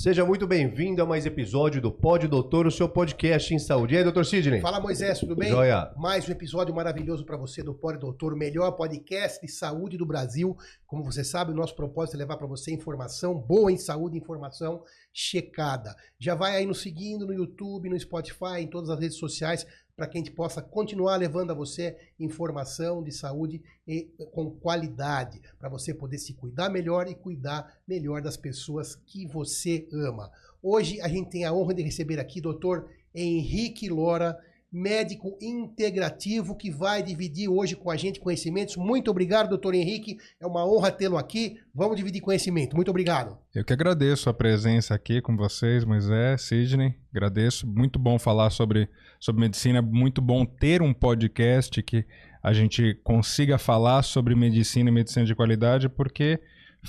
Seja muito bem-vindo a mais episódio do Pod Doutor, o seu podcast em saúde. E aí, doutor Sidney? Fala, Moisés, tudo bem? Joia. Mais um episódio maravilhoso para você do Pod Doutor, o melhor podcast de saúde do Brasil. Como você sabe, o nosso propósito é levar para você informação boa em saúde, informação checada. Já vai aí nos seguindo no YouTube, no Spotify, em todas as redes sociais, para que a gente possa continuar levando a você informação de saúde com qualidade, para você poder se cuidar melhor e cuidar melhor das pessoas que você ama. Hoje a gente tem a honra de receber aqui o Dr. Henrique Lora, médico integrativo, que vai dividir hoje com a gente conhecimentos. Muito obrigado, doutor Henrique. É uma honra tê-lo aqui. Vamos dividir conhecimento. Muito obrigado. Eu que agradeço a presença aqui com vocês, Moisés, Sidney. Agradeço. Muito bom falar sobre medicina. Muito bom ter um podcast que a gente consiga falar sobre medicina e medicina de qualidade, porque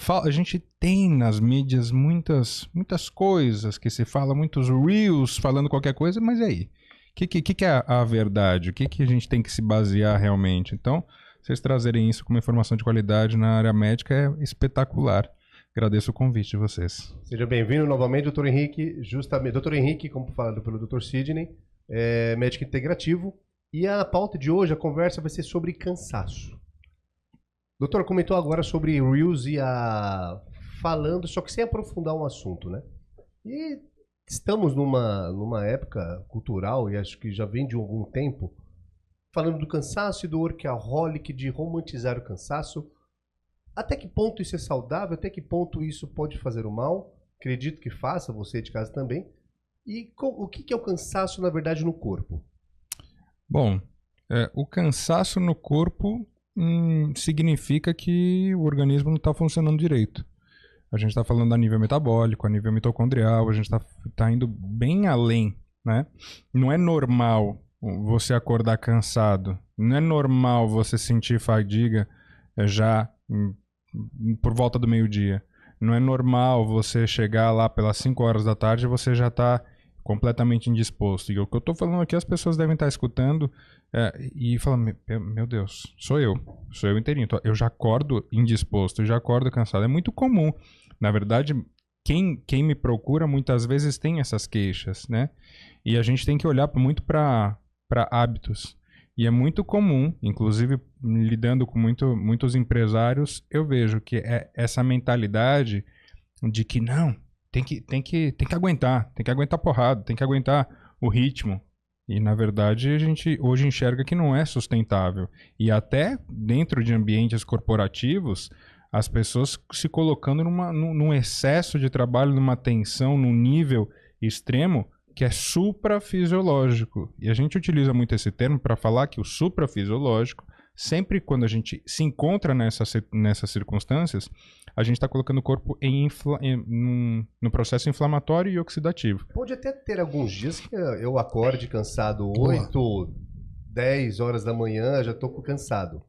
a gente tem nas mídias muitas coisas que se fala, muitos reels falando qualquer coisa, mas e aí? O que é a verdade? O que a gente tem que se basear realmente? Então, vocês trazerem isso como informação de qualidade na área médica é espetacular. Agradeço o convite de vocês. Seja bem-vindo novamente, doutor Henrique. Justamente, doutor Henrique, como falado pelo doutor Sidney, é médico integrativo. E a pauta de hoje, a conversa vai ser sobre cansaço. O doutor comentou agora sobre Reels e falando, só que sem aprofundar um assunto, né? E estamos numa época cultural, e acho que já vem de algum tempo, falando do cansaço e do workaholic, de romantizar o cansaço. Até que ponto isso é saudável? Até que ponto isso pode fazer o mal? Acredito que faça, você de casa também. E o que é o cansaço, na verdade, no corpo? Bom, o cansaço no corpo significa que o organismo não está funcionando direito. A gente está falando a nível metabólico, a nível mitocondrial, a gente tá indo bem além, né? Não é normal você acordar cansado, não é normal você sentir fadiga já por volta do meio-dia. Não é normal você chegar lá pelas 5 horas da tarde e você já está completamente indisposto. E o que eu estou falando aqui, as pessoas devem estar escutando e falando, meu Deus, sou eu inteirinho. Eu já acordo indisposto, eu já acordo cansado. É muito comum. Na verdade, quem me procura muitas vezes tem essas queixas, né? E a gente tem que olhar muito para hábitos. E é muito comum, inclusive lidando com muitos empresários, eu vejo que é essa mentalidade de que não, tem que aguentar porrada, tem que aguentar o ritmo. E na verdade a gente hoje enxerga que não é sustentável. E até dentro de ambientes corporativos, as pessoas se colocando num excesso de trabalho, numa tensão, num nível extremo que é suprafisiológico. E a gente utiliza muito esse termo para falar que o suprafisiológico, sempre quando a gente se encontra nessas circunstâncias, a gente está colocando o corpo no processo inflamatório e oxidativo. Pode até ter alguns dias que eu acorde cansado, 8, 10 horas da manhã, já estou cansado.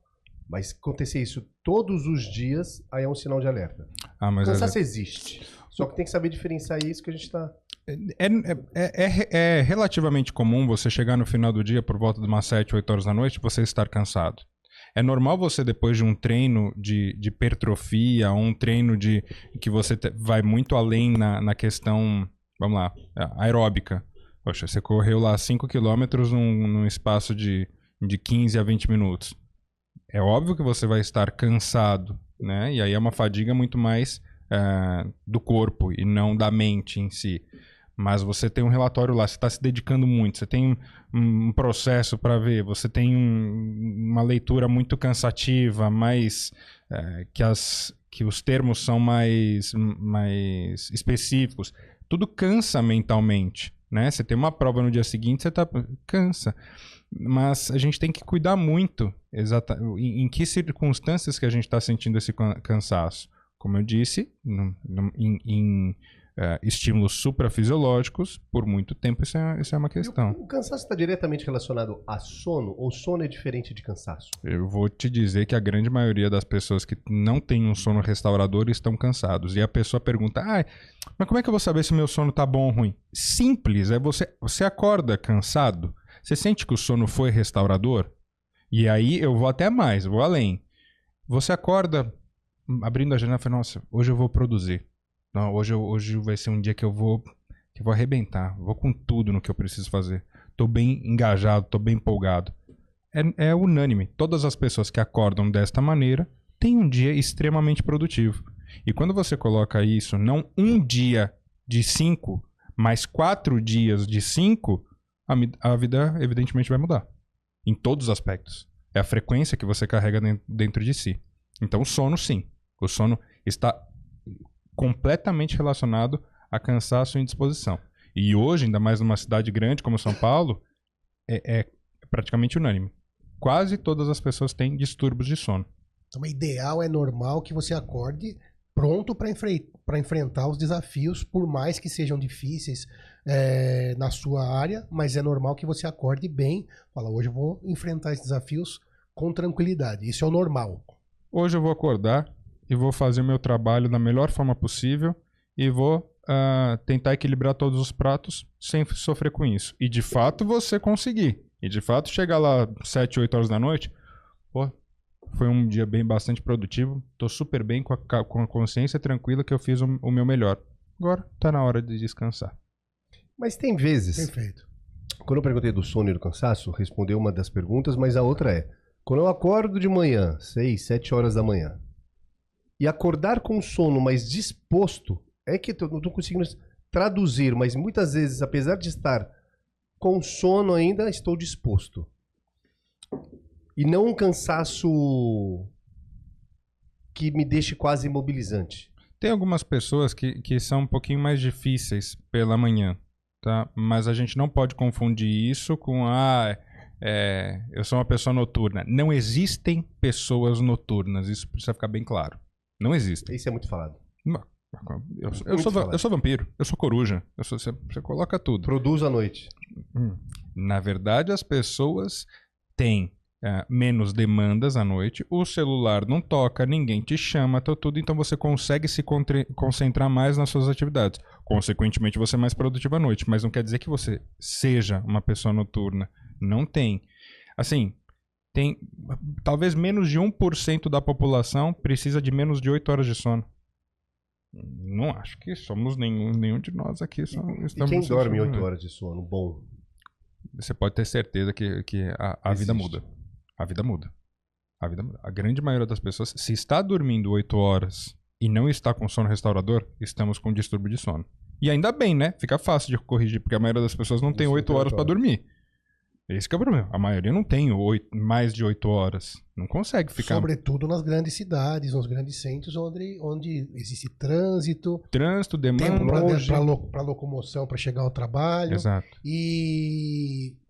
Mas acontecer isso todos os dias, aí é um sinal de alerta. Mas cansaço existe. Só que tem que saber diferenciar isso que a gente está... É relativamente comum você chegar no final do dia por volta de umas 7, 8 horas da noite e você estar cansado. É normal você, depois de um treino de hipertrofia, um treino que você vai muito além na questão, vamos lá, aeróbica. Poxa, você correu lá 5 km num espaço de 15 a 20 minutos. É óbvio que você vai estar cansado, né? E aí é uma fadiga muito mais do corpo e não da mente em si. Mas você tem um relatório lá, você está se dedicando muito, você tem um processo para ver, você tem uma leitura muito cansativa, mais que os termos são mais específicos. Tudo cansa mentalmente, né? Você tem uma prova no dia seguinte, cansa. Mas a gente tem que cuidar muito em que circunstâncias que a gente está sentindo esse cansaço. Como eu disse, em estímulos suprafisiológicos, por muito tempo isso é uma questão. O cansaço está diretamente relacionado a sono, ou sono é diferente de cansaço? Eu vou te dizer que a grande maioria das pessoas que não têm um sono restaurador estão cansados. E a pessoa pergunta, mas como é que eu vou saber se meu sono está bom ou ruim? Simples, você acorda cansado, você sente que o sono foi restaurador? E aí eu vou até mais, vou além. Você acorda abrindo a janela e fala, nossa, hoje eu vou produzir. Não, hoje vai ser um dia que eu vou arrebentar. Vou com tudo no que eu preciso fazer. Tô bem engajado, tô bem empolgado. É unânime. Todas as pessoas que acordam desta maneira têm um dia extremamente produtivo. E quando você coloca isso, não um dia de 5, mas 4 dias de 5, a vida evidentemente vai mudar. Em todos os aspectos. É a frequência que você carrega dentro de si. Então o sono, sim. O sono está completamente relacionado a cansaço e indisposição. E hoje, ainda mais numa cidade grande como São Paulo, é praticamente unânime. Quase todas as pessoas têm distúrbios de sono. Então, o ideal, é normal que você acorde pronto para enfrentar os desafios, por mais que sejam difíceis na sua área, mas é normal que você acorde bem. Fala, hoje eu vou enfrentar esses desafios com tranquilidade. Isso é o normal. Hoje eu vou acordar e vou fazer o meu trabalho da melhor forma possível e vou tentar equilibrar todos os pratos sem sofrer com isso. E de fato você conseguir. E de fato chegar lá 7, 8 horas da noite, pô, foi um dia bastante produtivo. Tô super bem com a consciência tranquila que eu fiz o meu melhor. Agora tá na hora de descansar. Mas tem vezes... Perfeito. Quando eu perguntei do sono e do cansaço, respondeu uma das perguntas, mas a outra é... Quando eu acordo de manhã, 6, 7 horas da manhã, e acordar com sono, mas disposto, é que eu não estou conseguindo traduzir, mas muitas vezes, apesar de estar com sono ainda, estou disposto. E não um cansaço que me deixe quase imobilizante. Tem algumas pessoas que são um pouquinho mais difíceis pela manhã, tá? Mas a gente não pode confundir isso com eu sou uma pessoa noturna. Não existem pessoas noturnas, isso precisa ficar bem claro. Não existem. Isso é muito falado. Eu sou vampiro, eu sou coruja. Você coloca tudo. Produz à noite. Na verdade, as pessoas têm menos demandas à noite, o celular não toca, ninguém te chama, tudo, então você consegue se concentrar mais nas suas atividades. Consequentemente, você é mais produtivo à noite, mas não quer dizer que você seja uma pessoa noturna. Não tem. Assim, tem talvez menos de 1% da população precisa de menos de 8 horas de sono. Não acho que somos nenhum de nós aqui. E quem dorme 8 horas de sono? Bom. Você pode ter certeza que a vida muda. A vida muda. A vida muda. A grande maioria das pessoas, se está dormindo 8 horas e não está com sono restaurador, estamos com distúrbio de sono. E ainda bem, né? Fica fácil de corrigir, porque a maioria das pessoas não tem 8 horas para dormir. Esse que é o problema. A maioria não tem mais de 8 horas. Não consegue ficar... Sobretudo nas grandes cidades, nos grandes centros, onde existe trânsito. Trânsito, demanda. Tempo para locomoção, para chegar ao trabalho. Exato.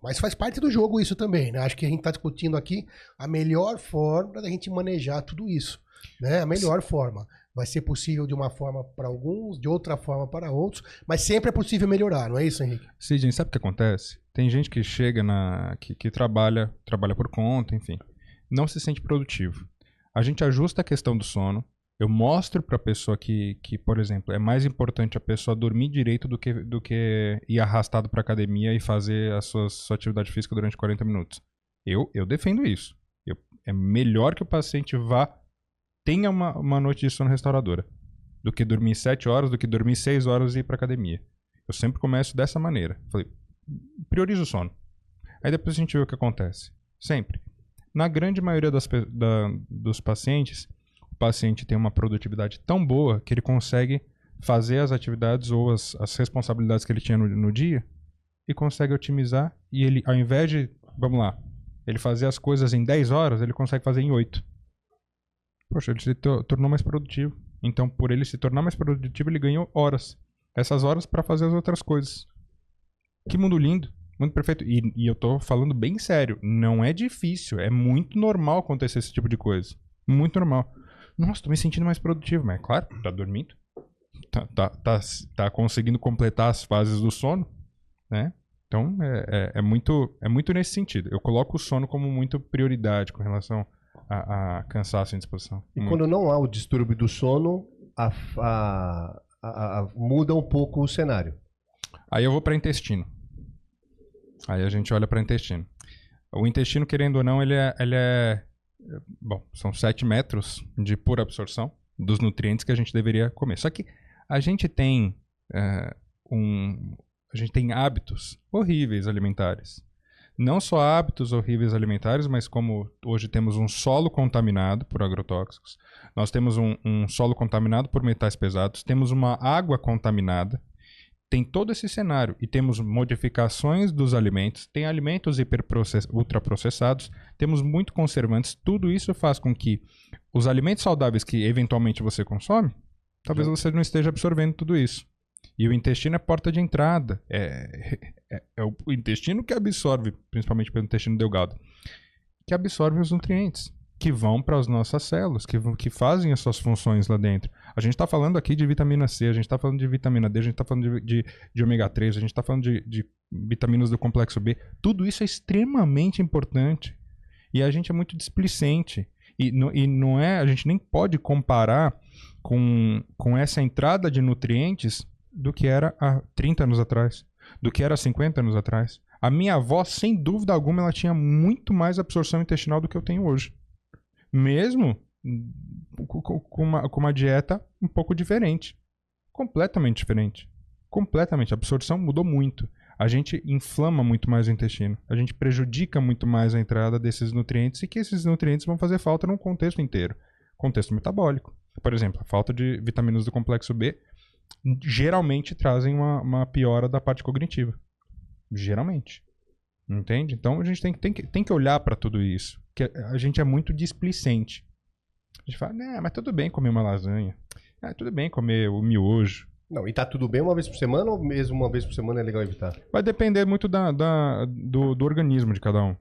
Mas faz parte do jogo isso também, né? Acho que a gente está discutindo aqui a melhor forma da gente manejar tudo isso. Né? A melhor forma. Vai ser possível de uma forma para alguns, de outra forma para outros, mas sempre é possível melhorar, não é isso, Henrique? Sidney, sabe o que acontece? Tem gente que chega que trabalha por conta, enfim, não se sente produtivo. A gente ajusta a questão do sono, eu mostro para a pessoa que, por exemplo, é mais importante a pessoa dormir direito do que ir arrastado para academia e fazer a sua atividade física durante 40 minutos. Eu defendo isso. É melhor que o paciente tenha uma noite de sono restauradora do que dormir 7 horas, do que dormir 6 horas e ir para academia. Eu sempre começo dessa maneira. Falei, prioriza o sono. Aí depois a gente vê o que acontece. Sempre. Na grande maioria dos pacientes, o paciente tem uma produtividade tão boa que ele consegue fazer as atividades ou as responsabilidades que ele tinha no dia e consegue otimizar. E ele, ao invés de, vamos lá, ele fazer as coisas em 10 horas, ele consegue fazer em 8. Poxa, ele se tornou mais produtivo. Então, por ele se tornar mais produtivo, ele ganhou horas. Essas horas para fazer as outras coisas. Que mundo lindo, mundo perfeito. E eu tô falando bem sério. Não é difícil, é muito normal acontecer esse tipo de coisa. Muito normal. Nossa, tô me sentindo mais produtivo. Mas é claro, tá dormindo. Tá conseguindo completar as fases do sono, né? Então, é muito nesse sentido. Eu coloco o sono como muito prioridade com relação a cansaço e indisposição. E quando não há o distúrbio do sono, muda um pouco o cenário. Aí eu vou para intestino. Aí a gente olha para intestino. O intestino, querendo ou não, ele é... Bom, são 7 metros de pura absorção dos nutrientes que a gente deveria comer. Só que A gente tem hábitos horríveis alimentares. Não só hábitos horríveis alimentares, mas como hoje temos um solo contaminado por agrotóxicos, nós temos um solo contaminado por metais pesados, temos uma água contaminada, tem todo esse cenário e temos modificações dos alimentos, tem alimentos ultraprocessados, temos muito conservantes, tudo isso faz com que os alimentos saudáveis que eventualmente você consome, talvez você não esteja absorvendo tudo isso. E o intestino é porta de entrada. É o intestino que absorve, principalmente pelo intestino delgado, que absorve os nutrientes que vão para as nossas células, que fazem as suas funções lá dentro. A gente está falando aqui de vitamina C, a gente está falando de vitamina D, a gente está falando de ômega 3, a gente está falando de vitaminas do complexo B. Tudo isso é extremamente importante. E a gente é muito displicente. E não é, a gente nem pode comparar com essa entrada de nutrientes do que era há 30 anos atrás, do que era há 50 anos atrás. A minha avó, sem dúvida alguma, ela tinha muito mais absorção intestinal do que eu tenho hoje. Mesmo com uma dieta um pouco diferente. Completamente diferente. Completamente. A absorção mudou muito. A gente inflama muito mais o intestino. A gente prejudica muito mais a entrada desses nutrientes e que esses nutrientes vão fazer falta num contexto inteiro. Contexto metabólico. Por exemplo, a falta de vitaminas do complexo B geralmente trazem uma piora da parte cognitiva. Geralmente. Entende? Então a gente tem que olhar para tudo isso. Que a gente é muito displicente. A gente fala, mas tudo bem comer uma lasanha. Tudo bem comer o miojo. Não, e tá tudo bem uma vez por semana ou mesmo uma vez por semana é legal evitar? Vai depender muito do organismo de cada um.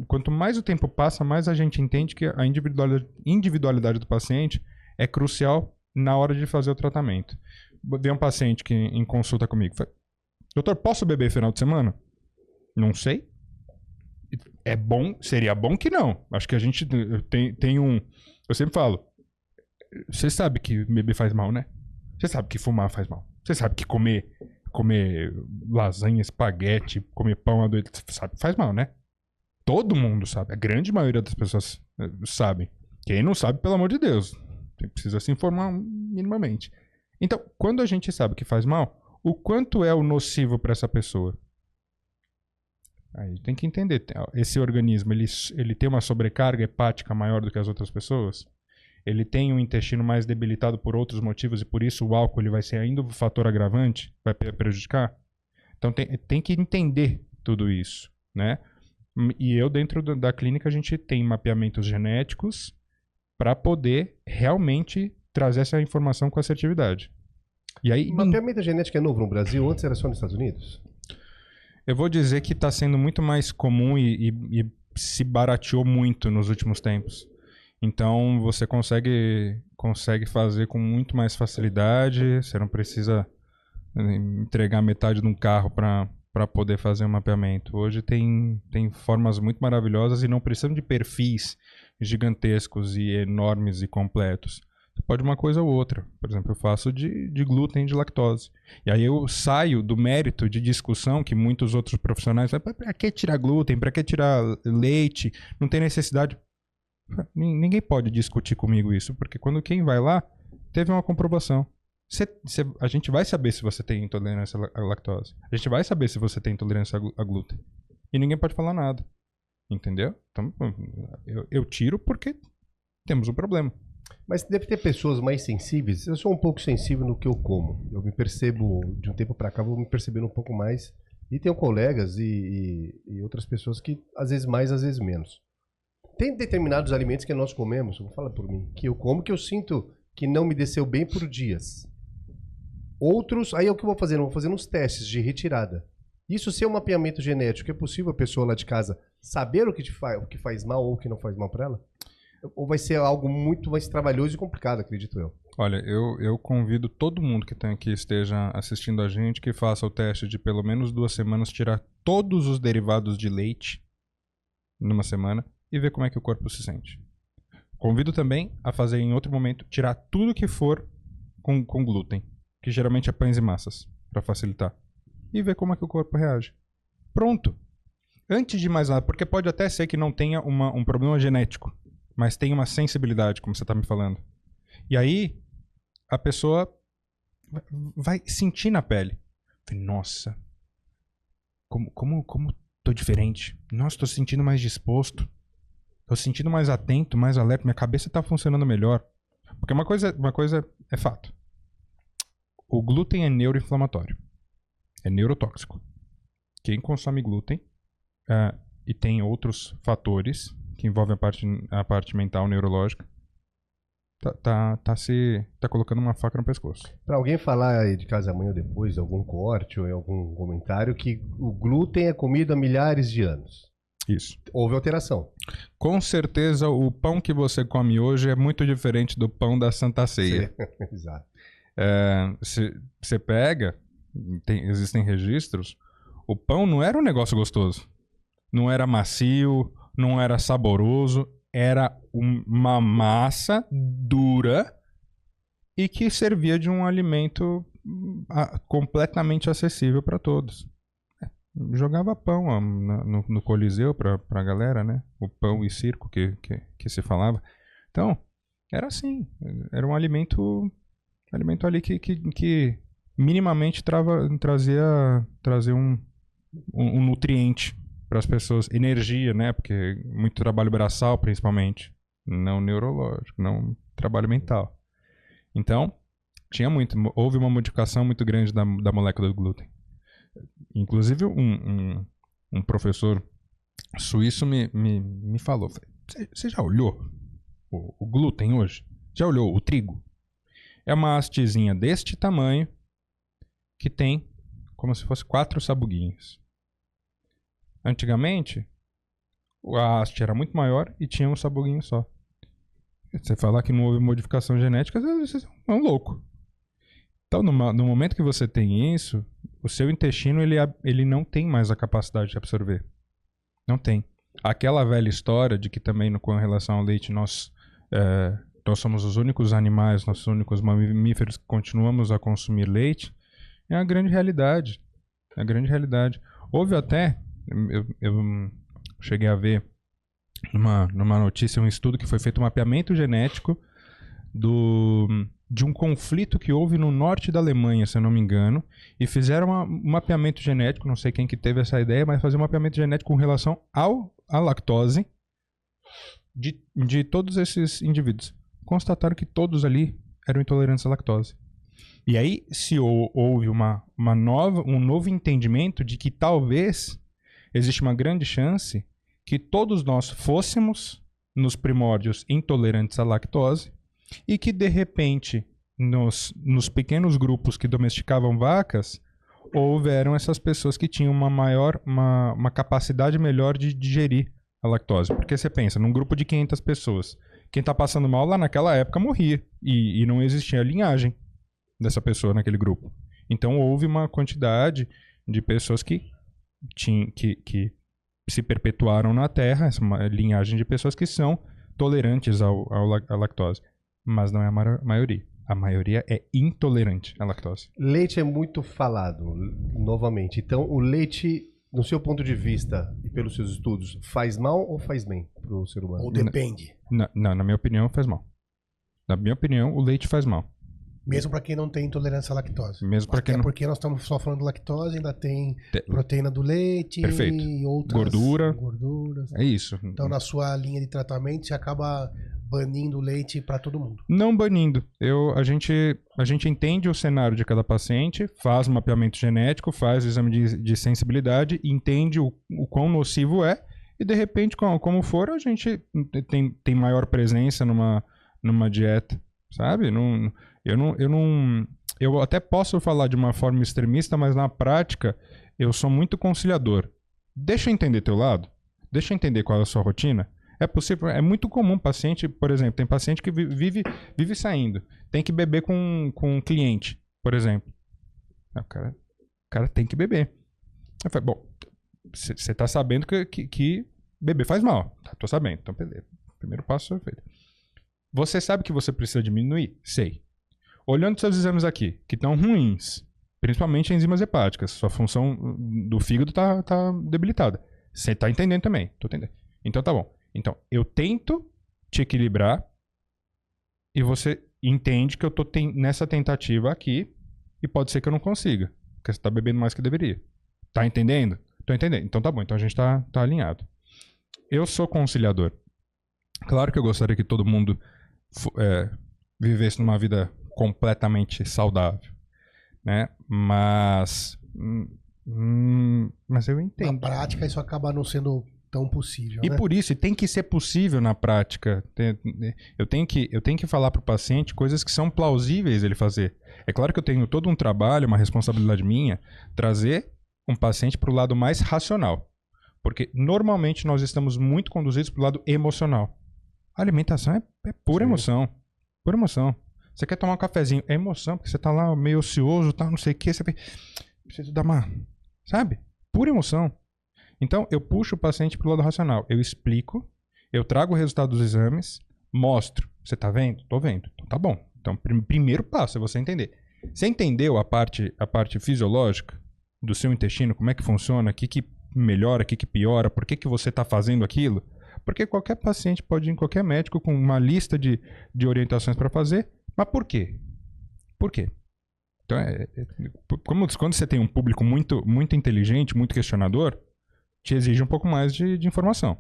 Quanto mais o tempo passa, mais a gente entende que a individualidade do paciente é crucial na hora de fazer o tratamento. Vem um paciente que em consulta comigo fala, doutor, posso beber final de semana? Não sei. É bom, seria bom que não. Acho que a gente tem um... Eu sempre falo, você sabe que beber faz mal, né? Você sabe que fumar faz mal. Você sabe que comer lasanha, espaguete, comer pão adoito, sabe que faz mal, né? Todo mundo sabe. A grande maioria das pessoas sabe. Quem não sabe, pelo amor de Deus, precisa se informar minimamente. Então, quando a gente sabe que faz mal, o quanto é o nocivo para essa pessoa? Aí tem que entender. Esse organismo, ele tem uma sobrecarga hepática maior do que as outras pessoas? Ele tem um intestino mais debilitado por outros motivos e por isso o álcool ele vai ser ainda um fator agravante? Vai prejudicar? Então tem que entender tudo isso, né? E dentro da clínica, a gente tem mapeamentos genéticos para poder realmente trazer essa informação com assertividade. E aí, mapeamento genético é novo no Brasil? Antes era só nos Estados Unidos? Eu vou dizer que está sendo muito mais comum e se barateou muito nos últimos tempos. Então, você consegue fazer com muito mais facilidade. Você não precisa entregar metade de um carro para poder fazer um mapeamento. Hoje tem formas muito maravilhosas e não precisam de perfis gigantescos e enormes e completos. Você pode uma coisa ou outra. Por exemplo, eu faço de glúten e de lactose. E aí eu saio do mérito de discussão que muitos outros profissionais falam, para que tirar glúten? Para que tirar leite? Não tem necessidade. Ninguém pode discutir comigo isso, porque quando quem vai lá, teve uma comprovação. A gente vai saber se você tem intolerância à lactose. A gente vai saber se você tem intolerância a glúten. E ninguém pode falar nada. Entendeu? Então, eu tiro porque temos um problema. Mas deve ter pessoas mais sensíveis. Eu sou um pouco sensível no que eu como. Eu me percebo, de um tempo para cá, vou me percebendo um pouco mais. E tenho colegas e outras pessoas que às vezes mais, às vezes menos. Tem determinados alimentos que nós comemos, vou falar por mim, que eu como que eu sinto que não me desceu bem por dias. Outros, aí é o que eu vou fazer? Eu vou fazer uns testes de retirada. Isso ser um mapeamento genético, é possível a pessoa lá de casa saber o que faz mal ou o que não faz mal para ela? Ou vai ser algo muito mais trabalhoso e complicado, acredito eu? Olha, eu convido todo mundo que esteja assistindo a gente que faça o teste de pelo menos 2 semanas, tirar todos os derivados de leite numa semana e ver como é que o corpo se sente. Convido também a fazer em outro momento, tirar tudo que for com glúten, que geralmente é pães e massas, para facilitar, e ver como é que o corpo reage. Pronto. Antes de mais nada, porque pode até ser que não tenha um problema genético, mas tem uma sensibilidade, como você está me falando. E aí, a pessoa vai sentir na pele. Falei, nossa, como tô diferente. Nossa, tô sentindo mais disposto. Tô sentindo mais atento, mais alerta. Minha cabeça tá funcionando melhor. Porque uma coisa é fato. O glúten é neuroinflamatório. É neurotóxico. Quem consome glúten e tem outros fatores que envolvem a parte mental, neurológica, tá colocando uma faca no pescoço. Para alguém falar aí de casa amanhã ou depois, algum corte ou em algum comentário, que o glúten é comido há milhares de anos. Isso. Houve alteração. Com certeza o pão que você come hoje é muito diferente do pão da Santa Ceia. Exato. Você pega, existem registros, o pão não era um negócio gostoso. Não era macio, não era saboroso, era uma massa dura e que servia de um alimento completamente acessível para todos. Jogava pão no Coliseu pra galera, né? O pão e circo que se falava. Então, era assim. Era um alimento ali que minimamente trazia um nutriente para as pessoas. Energia, né? Porque muito trabalho braçal, principalmente. Não neurológico, não trabalho mental. Então, houve uma modificação muito grande da molécula do glúten. Inclusive, um professor suíço me falou, você já olhou o glúten hoje? Já olhou o trigo? É uma hastezinha deste tamanho que tem como se fosse 4 sabuguinhos. Antigamente, a haste era muito maior e tinha um sabuguinho só. Você falar que não houve modificação genética, você é um louco. Então, no momento que você tem isso, o seu intestino ele não tem mais a capacidade de absorver. Não tem. Aquela velha história de que também com relação ao leite nós somos os únicos animais, nossos únicos mamíferos que continuamos a consumir leite, é a grande realidade. É a grande realidade. Houve até, eu cheguei a ver numa notícia um estudo que foi feito um mapeamento genético de um conflito que houve no norte da Alemanha, se eu não me engano, e fizeram um mapeamento genético, não sei quem que teve essa ideia, mas fazer um mapeamento genético com relação à lactose de todos esses indivíduos. Constataram que todos ali eram intolerantes à lactose. E aí houve um novo entendimento de que talvez existe uma grande chance que todos nós fôssemos, nos primórdios, intolerantes à lactose, e que, de repente, nos pequenos grupos que domesticavam vacas, houveram essas pessoas que tinham uma capacidade melhor de digerir a lactose. Porque você pensa, num grupo de 500 pessoas, quem está passando mal lá naquela época morria, e não existia linhagem dessa pessoa naquele grupo. Então houve uma quantidade de pessoas que se perpetuaram na Terra, essa linhagem de pessoas que são tolerantes à lactose. Mas não é a maioria. A maioria é intolerante à lactose. Leite é muito falado, novamente. Então, o leite, no seu ponto de vista e pelos seus estudos, faz mal ou faz bem para o ser humano? Ou depende? Na minha opinião, faz mal. Na minha opinião, o leite faz mal. Mesmo para quem não tem intolerância à lactose. Mesmo para quem não... porque nós estamos só falando de lactose, ainda tem proteína do leite. Perfeito. E outras gorduras. É isso. Então, na sua linha de tratamento, você acaba banindo o leite para todo mundo. Não banindo. A gente entende o cenário de cada paciente, faz o mapeamento genético, faz o exame de sensibilidade, entende o quão nocivo é, e de repente, como for, a gente tem maior presença numa dieta, sabe? Eu até posso falar de uma forma extremista, mas na prática eu sou muito conciliador. Deixa eu entender teu lado, deixa eu entender qual é a sua rotina. É possível, é muito comum paciente, por exemplo, tem paciente que vive saindo, tem que beber com um cliente, por exemplo. O cara tem que beber. Eu falei, bom, você tá sabendo que beber faz mal. Tô sabendo, então beleza. Primeiro passo é feito. Você sabe que você precisa diminuir? Sei. Olhando seus exames aqui, que estão ruins, principalmente enzimas hepáticas, sua função do fígado tá debilitada. Você tá entendendo também? Tô entendendo. Então tá bom. Então, eu tento te equilibrar e você entende que eu tô nessa tentativa aqui e pode ser que eu não consiga, porque você tá bebendo mais que deveria. Tá entendendo? Tô entendendo. Então tá bom, então a gente tá alinhado. Eu sou conciliador. Claro que eu gostaria que todo mundo vivesse numa vida completamente saudável, né? Mas eu entendo. Na prática, isso acaba não sendo tão possível, E né? por isso, tem que ser possível na prática. Eu tenho que falar para o paciente coisas que são plausíveis ele fazer. É claro que eu tenho todo um trabalho, uma responsabilidade minha, trazer um paciente para o lado mais racional. Porque normalmente nós estamos muito conduzidos para o lado emocional. A alimentação é pura emoção. Pura emoção. Você quer tomar um cafezinho, é emoção, porque você tá lá meio ocioso, tá, não sei o que, você precisa dar uma... Sabe? Pura emoção. Então, eu puxo o paciente pro lado racional. Eu explico, eu trago o resultado dos exames, mostro. Você tá vendo? Tô vendo. Então tá bom. Então, primeiro passo é você entender. Você entendeu a parte fisiológica do seu intestino, como é que funciona, o que melhora, o que piora, por que você tá fazendo aquilo? Porque qualquer paciente pode ir em qualquer médico com uma lista de orientações para fazer. Mas por quê? Por quê? Então, quando você tem um público muito, muito inteligente, muito questionador, te exige um pouco mais de informação.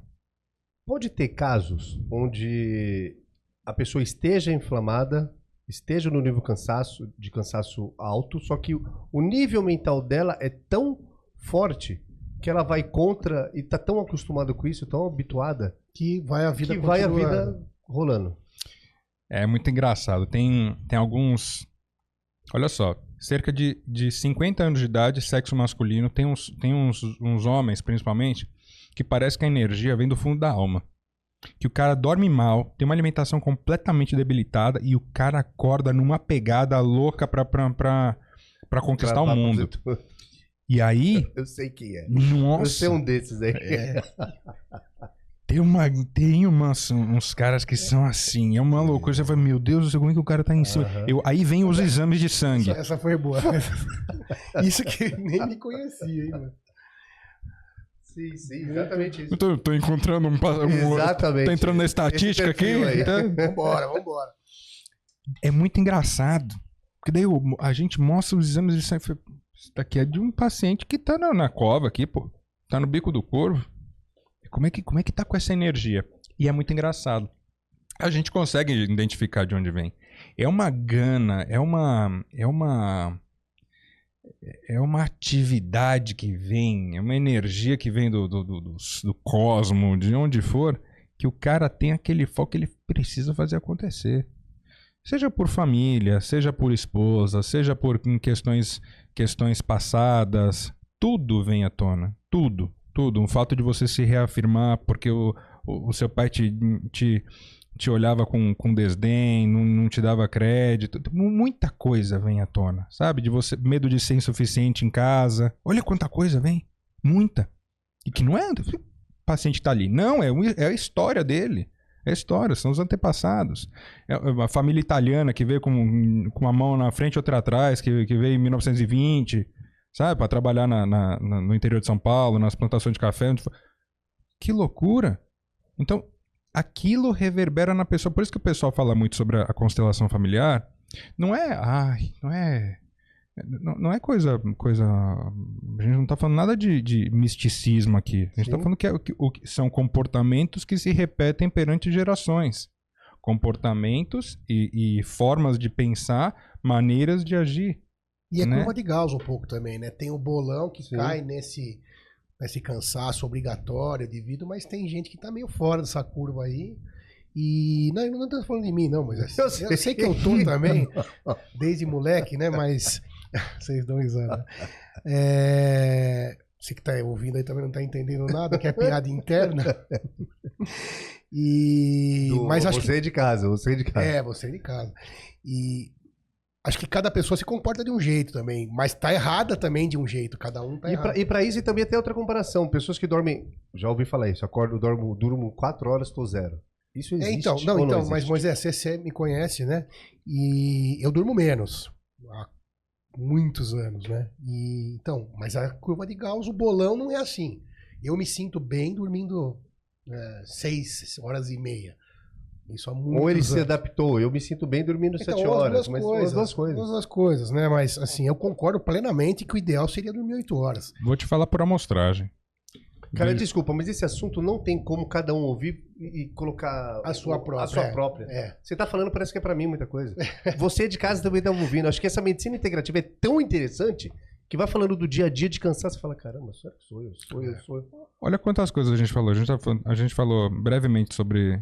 Pode ter casos onde a pessoa esteja inflamada, esteja no nível de cansaço alto, só que o nível mental dela é tão forte que ela vai contra e tá tão acostumada com isso, tão habituada, que vai a vida rolando. É muito engraçado. Tem alguns... Olha só, cerca de 50 anos de idade, sexo masculino, tem uns homens, principalmente, que parece que a energia vem do fundo da alma. Que o cara dorme mal, tem uma alimentação completamente debilitada e o cara acorda numa pegada louca pra conquistar o mundo. E aí... Eu sei quem é. Nossa, eu sei um desses aí. Tem uns caras que são assim, é uma loucura. Você fala, meu Deus do céu, como é que o cara tá em cima? Aí vem os exames de sangue. Essa foi boa. Isso que nem me conhecia, hein, mano. Sim, exatamente isso. Eu tô encontrando Exatamente. Tô entrando na estatística aqui. Vambora. É muito engraçado. Porque daí a gente mostra os exames de sangue. Isso daqui é de um paciente que tá na cova aqui, pô. Tá no bico do corvo. Como é que tá com essa energia? E é muito engraçado. A gente consegue identificar de onde vem. É uma gana, é uma atividade que vem, é uma energia que vem do cosmo, de onde for, que o cara tem aquele foco que ele precisa fazer acontecer. Seja por família, seja por esposa, seja por questões passadas, tudo vem à tona. Tudo. Um fato de você se reafirmar porque o seu pai te olhava com desdém, não te dava crédito. Muita coisa vem à tona, sabe? De você, medo de ser insuficiente em casa. Olha quanta coisa vem. Muita. E que não é o paciente tá ali. Não, é a história dele. É a história, são os antepassados. É a família italiana que veio com uma mão na frente e outra atrás, que veio em 1920... Sabe? Para trabalhar no interior de São Paulo, nas plantações de café. Que loucura! Então, aquilo reverbera na pessoa. Por isso que o pessoal fala muito sobre a constelação familiar. Não é coisa... A gente não está falando nada de misticismo aqui. A gente está falando que são comportamentos que se repetem perante gerações. Comportamentos e formas de pensar, maneiras de agir. E é curva de Gauss um pouco também, né? Tem o bolão que cai nesse cansaço obrigatório de vida, mas tem gente que tá meio fora dessa curva aí. E não tô falando de mim, não, mas eu sei que eu tô também, desde moleque, né? Mas vocês dão risada. Você que tá ouvindo aí também não tá entendendo nada, que é piada interna. Mas acho você de casa. você de casa. E acho que cada pessoa se comporta de um jeito também, mas tá errada também de um jeito, cada um tá errado. E pra isso também tem outra comparação, pessoas que dormem, já ouvi falar isso, acordo, durmo 4 horas, tô zero. Isso existe? Então, mas Moisés, você me conhece, né? E eu durmo menos, há muitos anos, né? Mas a curva de Gauss, o bolão não é assim. Eu me sinto bem dormindo 6 horas e meia. Isso há muitos Ou ele se anos. adaptou. Eu me sinto bem dormindo 7 Então, horas. Mas as duas As coisas. duas coisas, né? Mas, assim, eu concordo plenamente que o ideal seria dormir 8 horas. Vou te falar por amostragem. Cara, desculpa, mas esse assunto não tem como cada um ouvir e colocar A sua própria. A sua própria. É. Você tá falando, parece que é pra mim muita coisa. Você de casa também tá ouvindo. Acho que essa medicina integrativa é tão interessante que vai falando do dia a dia de cansaço. Você fala, caramba, será que sou eu? Olha quantas coisas a gente falou. A gente falou brevemente sobre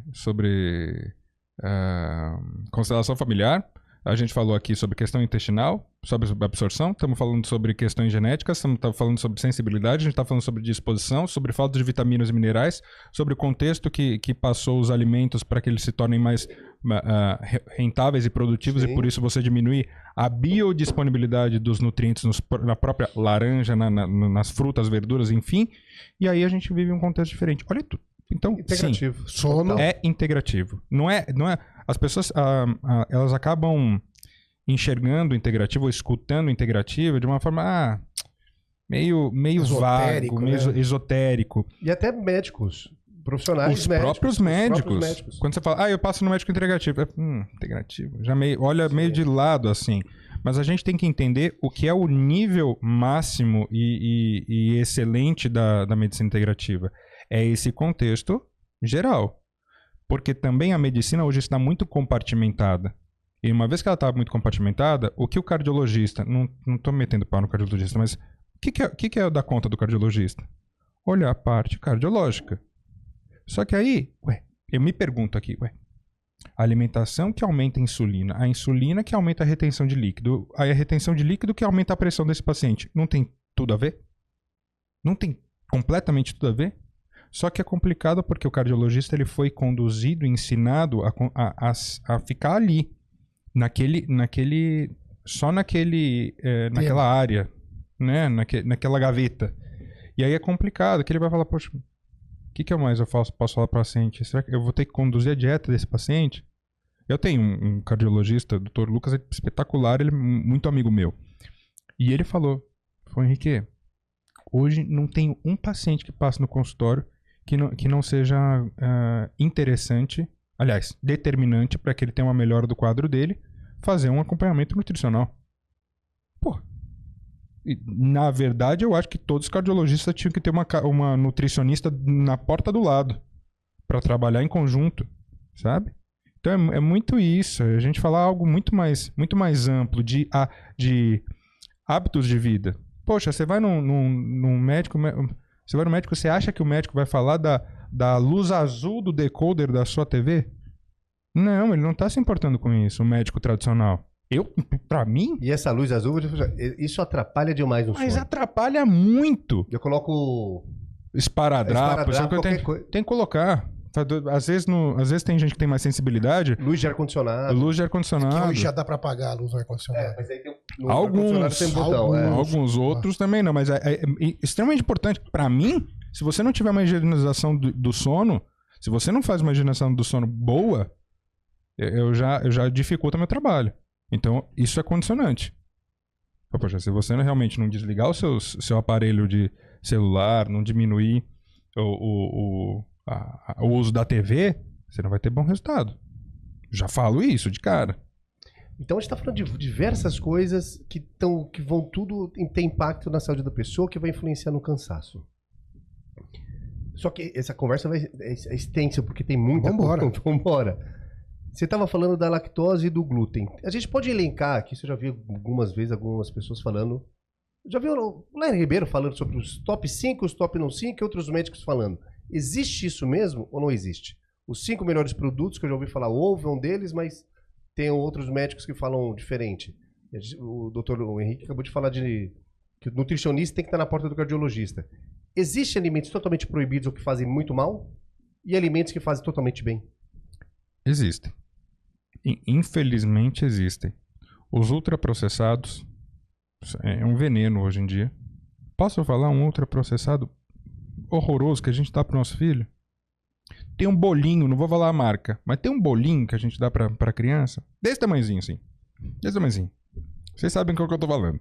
constelação familiar. A gente falou aqui sobre questão intestinal, sobre absorção. Estamos falando sobre questões genéticas. Estamos falando sobre sensibilidade. A gente está falando sobre disposição, sobre falta de vitaminas e minerais, sobre o contexto que passou os alimentos para que eles se tornem mais rentáveis e produtivos. Sim. E por isso você diminui a biodisponibilidade dos nutrientes na própria laranja, nas frutas, verduras, enfim. E aí a gente vive um contexto diferente. Olha tudo. Então, Integrativo. sim, Sono. é integrativo. Não é. As pessoas elas acabam enxergando o integrativo ou escutando o integrativo de uma forma meio Esotérico, vago, meio né? esotérico. E até médicos, profissionais Os médicos. próprios médicos. Quando você fala, eu passo no médico integrativo. Integrativo. Já olha meio de lado assim. Mas a gente tem que entender o que é o nível máximo e excelente da medicina integrativa. É esse contexto geral. Porque também a medicina hoje está muito compartimentada. E uma vez que ela está muito compartimentada, o que o cardiologista... Não estou metendo pau no cardiologista, mas o que é da conta do cardiologista? Olhar a parte cardiológica. Só que aí, eu me pergunto aqui, a alimentação que aumenta a insulina que aumenta a retenção de líquido, aí a retenção de líquido que aumenta a pressão desse paciente, não tem tudo a ver? Não tem completamente tudo a ver? Só que é complicado porque o cardiologista ele foi conduzido, ensinado a ficar ali, naquela área, né? Naquela gaveta. E aí é complicado, que ele vai falar, poxa, o que eu mais posso falar para o paciente? Será que eu vou ter que conduzir a dieta desse paciente? Eu tenho um cardiologista, o Dr. Lucas, espetacular, ele é muito amigo meu. E ele falou, Henrique, hoje não tenho um paciente que passa no consultório que não seja interessante, aliás, determinante para que ele tenha uma melhora do quadro dele, fazer um acompanhamento nutricional. Pô, na verdade eu acho que todos os cardiologistas tinham que ter uma nutricionista na porta do lado para trabalhar em conjunto, sabe? Então é muito isso, a gente falar algo muito mais amplo de hábitos de vida. Poxa, você vai num médico... Você vai no médico, você acha que o médico vai falar da luz azul do decoder da sua TV? Não, ele não está se importando com isso, o médico tradicional. Pra mim... E essa luz azul, isso atrapalha demais no sono. Mas atrapalha muito. Eu coloco... Esparadrapo, qualquer coisa. tem que colocar. Às vezes tem gente que tem mais sensibilidade. Luz de ar-condicionado. Luz de Que ar-condicionado. hoje já dá pra apagar a luz do ar-condicionado. Mas aí tem no ar-condicionado tem botão. Alguns outros também não, mas é extremamente importante. Pra mim, se você não tiver uma higienização do sono, se você não faz uma higienização do sono boa, eu já dificulta meu trabalho. Então, isso é condicionante. Poxa, se você realmente não desligar o seu aparelho de celular, não diminuir o uso da TV, você não vai ter bom resultado. Já falo isso de cara. Então a gente está falando de diversas coisas que vão tudo ter impacto na saúde da pessoa, que vai influenciar no cansaço. Só que essa conversa é extensa, porque tem muita coisa. Vambora. Você estava falando da lactose e do glúten. A gente pode elencar aqui, você já viu algumas vezes algumas pessoas falando. Já viu o Léo Ribeiro falando sobre os top 5, os top não 5 e outros médicos falando. Existe isso mesmo ou não existe? Os 5 melhores produtos, que eu já ouvi falar, ovo é um deles, mas tem outros médicos que falam diferente. O doutor Henrique acabou de falar que o nutricionista tem que estar na porta do cardiologista. Existem alimentos totalmente proibidos ou que fazem muito mal? E alimentos que fazem totalmente bem? Existem. Infelizmente existem. Os ultraprocessados é um veneno hoje em dia. Posso falar um ultraprocessado horroroso que a gente dá pro nosso filho? Tem um bolinho, não vou falar a marca, mas tem um bolinho que a gente dá pra criança, desse tamanhozinho assim. Desse tamanhozinho. Vocês sabem qual que eu tô falando.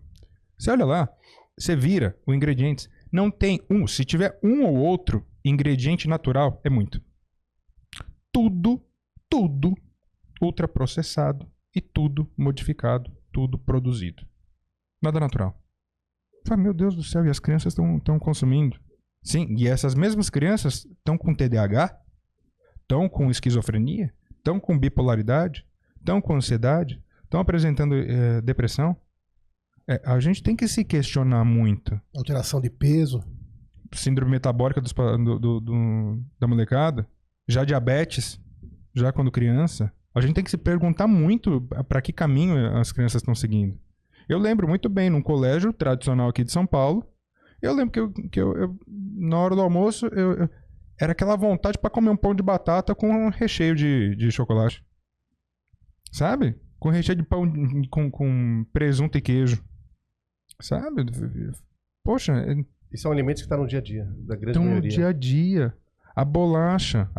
Você olha lá, você vira os ingredientes. Não tem se tiver um ou outro ingrediente natural, é muito. Tudo tudo ultraprocessado e tudo modificado, tudo produzido. Nada natural. Fala, meu Deus do céu, e as crianças estão consumindo. Sim, e essas mesmas crianças estão com TDAH, estão com esquizofrenia, estão com bipolaridade, estão com ansiedade, estão apresentando depressão. A gente tem que se questionar muito. Alteração de peso. Síndrome metabólica da molecada, já diabetes, já quando criança. A gente tem que se perguntar muito para que caminho as crianças estão seguindo. Eu lembro muito bem, num colégio tradicional aqui de São Paulo, eu lembro que eu na hora do almoço, era aquela vontade para comer um pão de batata com um recheio de chocolate. Sabe? Com recheio de pão com presunto e queijo. Sabe? Poxa... E são alimentos que estão no dia a dia, da grande maioria. No dia a dia. A bolacha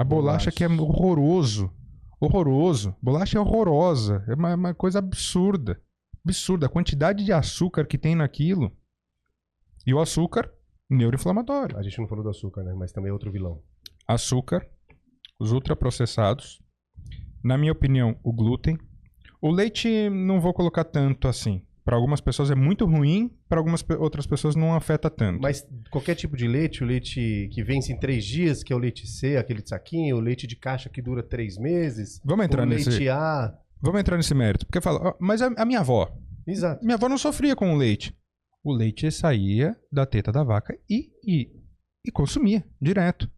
que é horroroso. Horroroso. Bolacha é horrorosa. É uma coisa absurda. Absurda. A quantidade de açúcar que tem naquilo. E o açúcar, neuroinflamatório. A gente não falou do açúcar, né? Mas também é outro vilão. Açúcar, os ultraprocessados. Na minha opinião, o glúten. O leite não vou colocar tanto assim. Para algumas pessoas é muito ruim, para algumas outras pessoas não afeta tanto. Mas qualquer tipo de leite, o leite que vence em 3 dias, que é o leite C, aquele de saquinho, o leite de caixa que dura 3 meses, Vamos entrar nesse leite A... Vamos entrar nesse mérito. Porque fala, mas a minha avó... Exato. Minha avó não sofria com o leite. O leite saía da teta da vaca e consumia direto.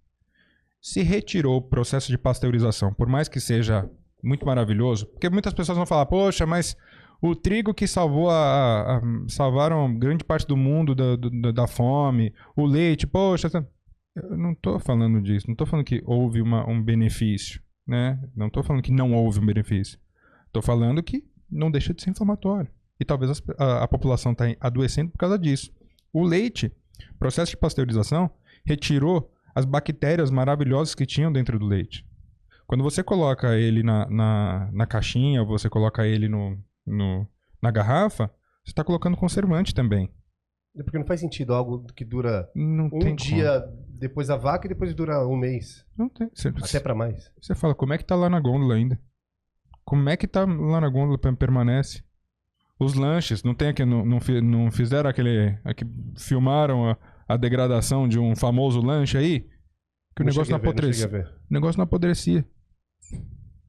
Se retirou o processo de pasteurização, por mais que seja muito maravilhoso, porque muitas pessoas vão falar, poxa, mas... O trigo que salvaram grande parte do mundo da fome, o leite, poxa... Eu não tô falando disso, não tô falando que houve um benefício, né? Não tô falando que não houve um benefício. Tô falando que não deixa de ser inflamatório. E talvez a população está adoecendo por causa disso. O leite, processo de pasteurização, retirou as bactérias maravilhosas que tinham dentro do leite. Quando você coloca ele na caixinha, ou você coloca ele na garrafa, você está colocando conservante também. Porque não faz sentido algo que dura não um dia depois da vaca e depois dura um mês. Não tem. Até para mais. Você fala, como é que tá lá na gôndola ainda? Como é que tá lá na gôndola permanece? Os lanches, não tem aqui, não fizeram aquele filmaram a degradação de um famoso lanche aí? Que o negócio não apodrecia. O negócio não apodrecia.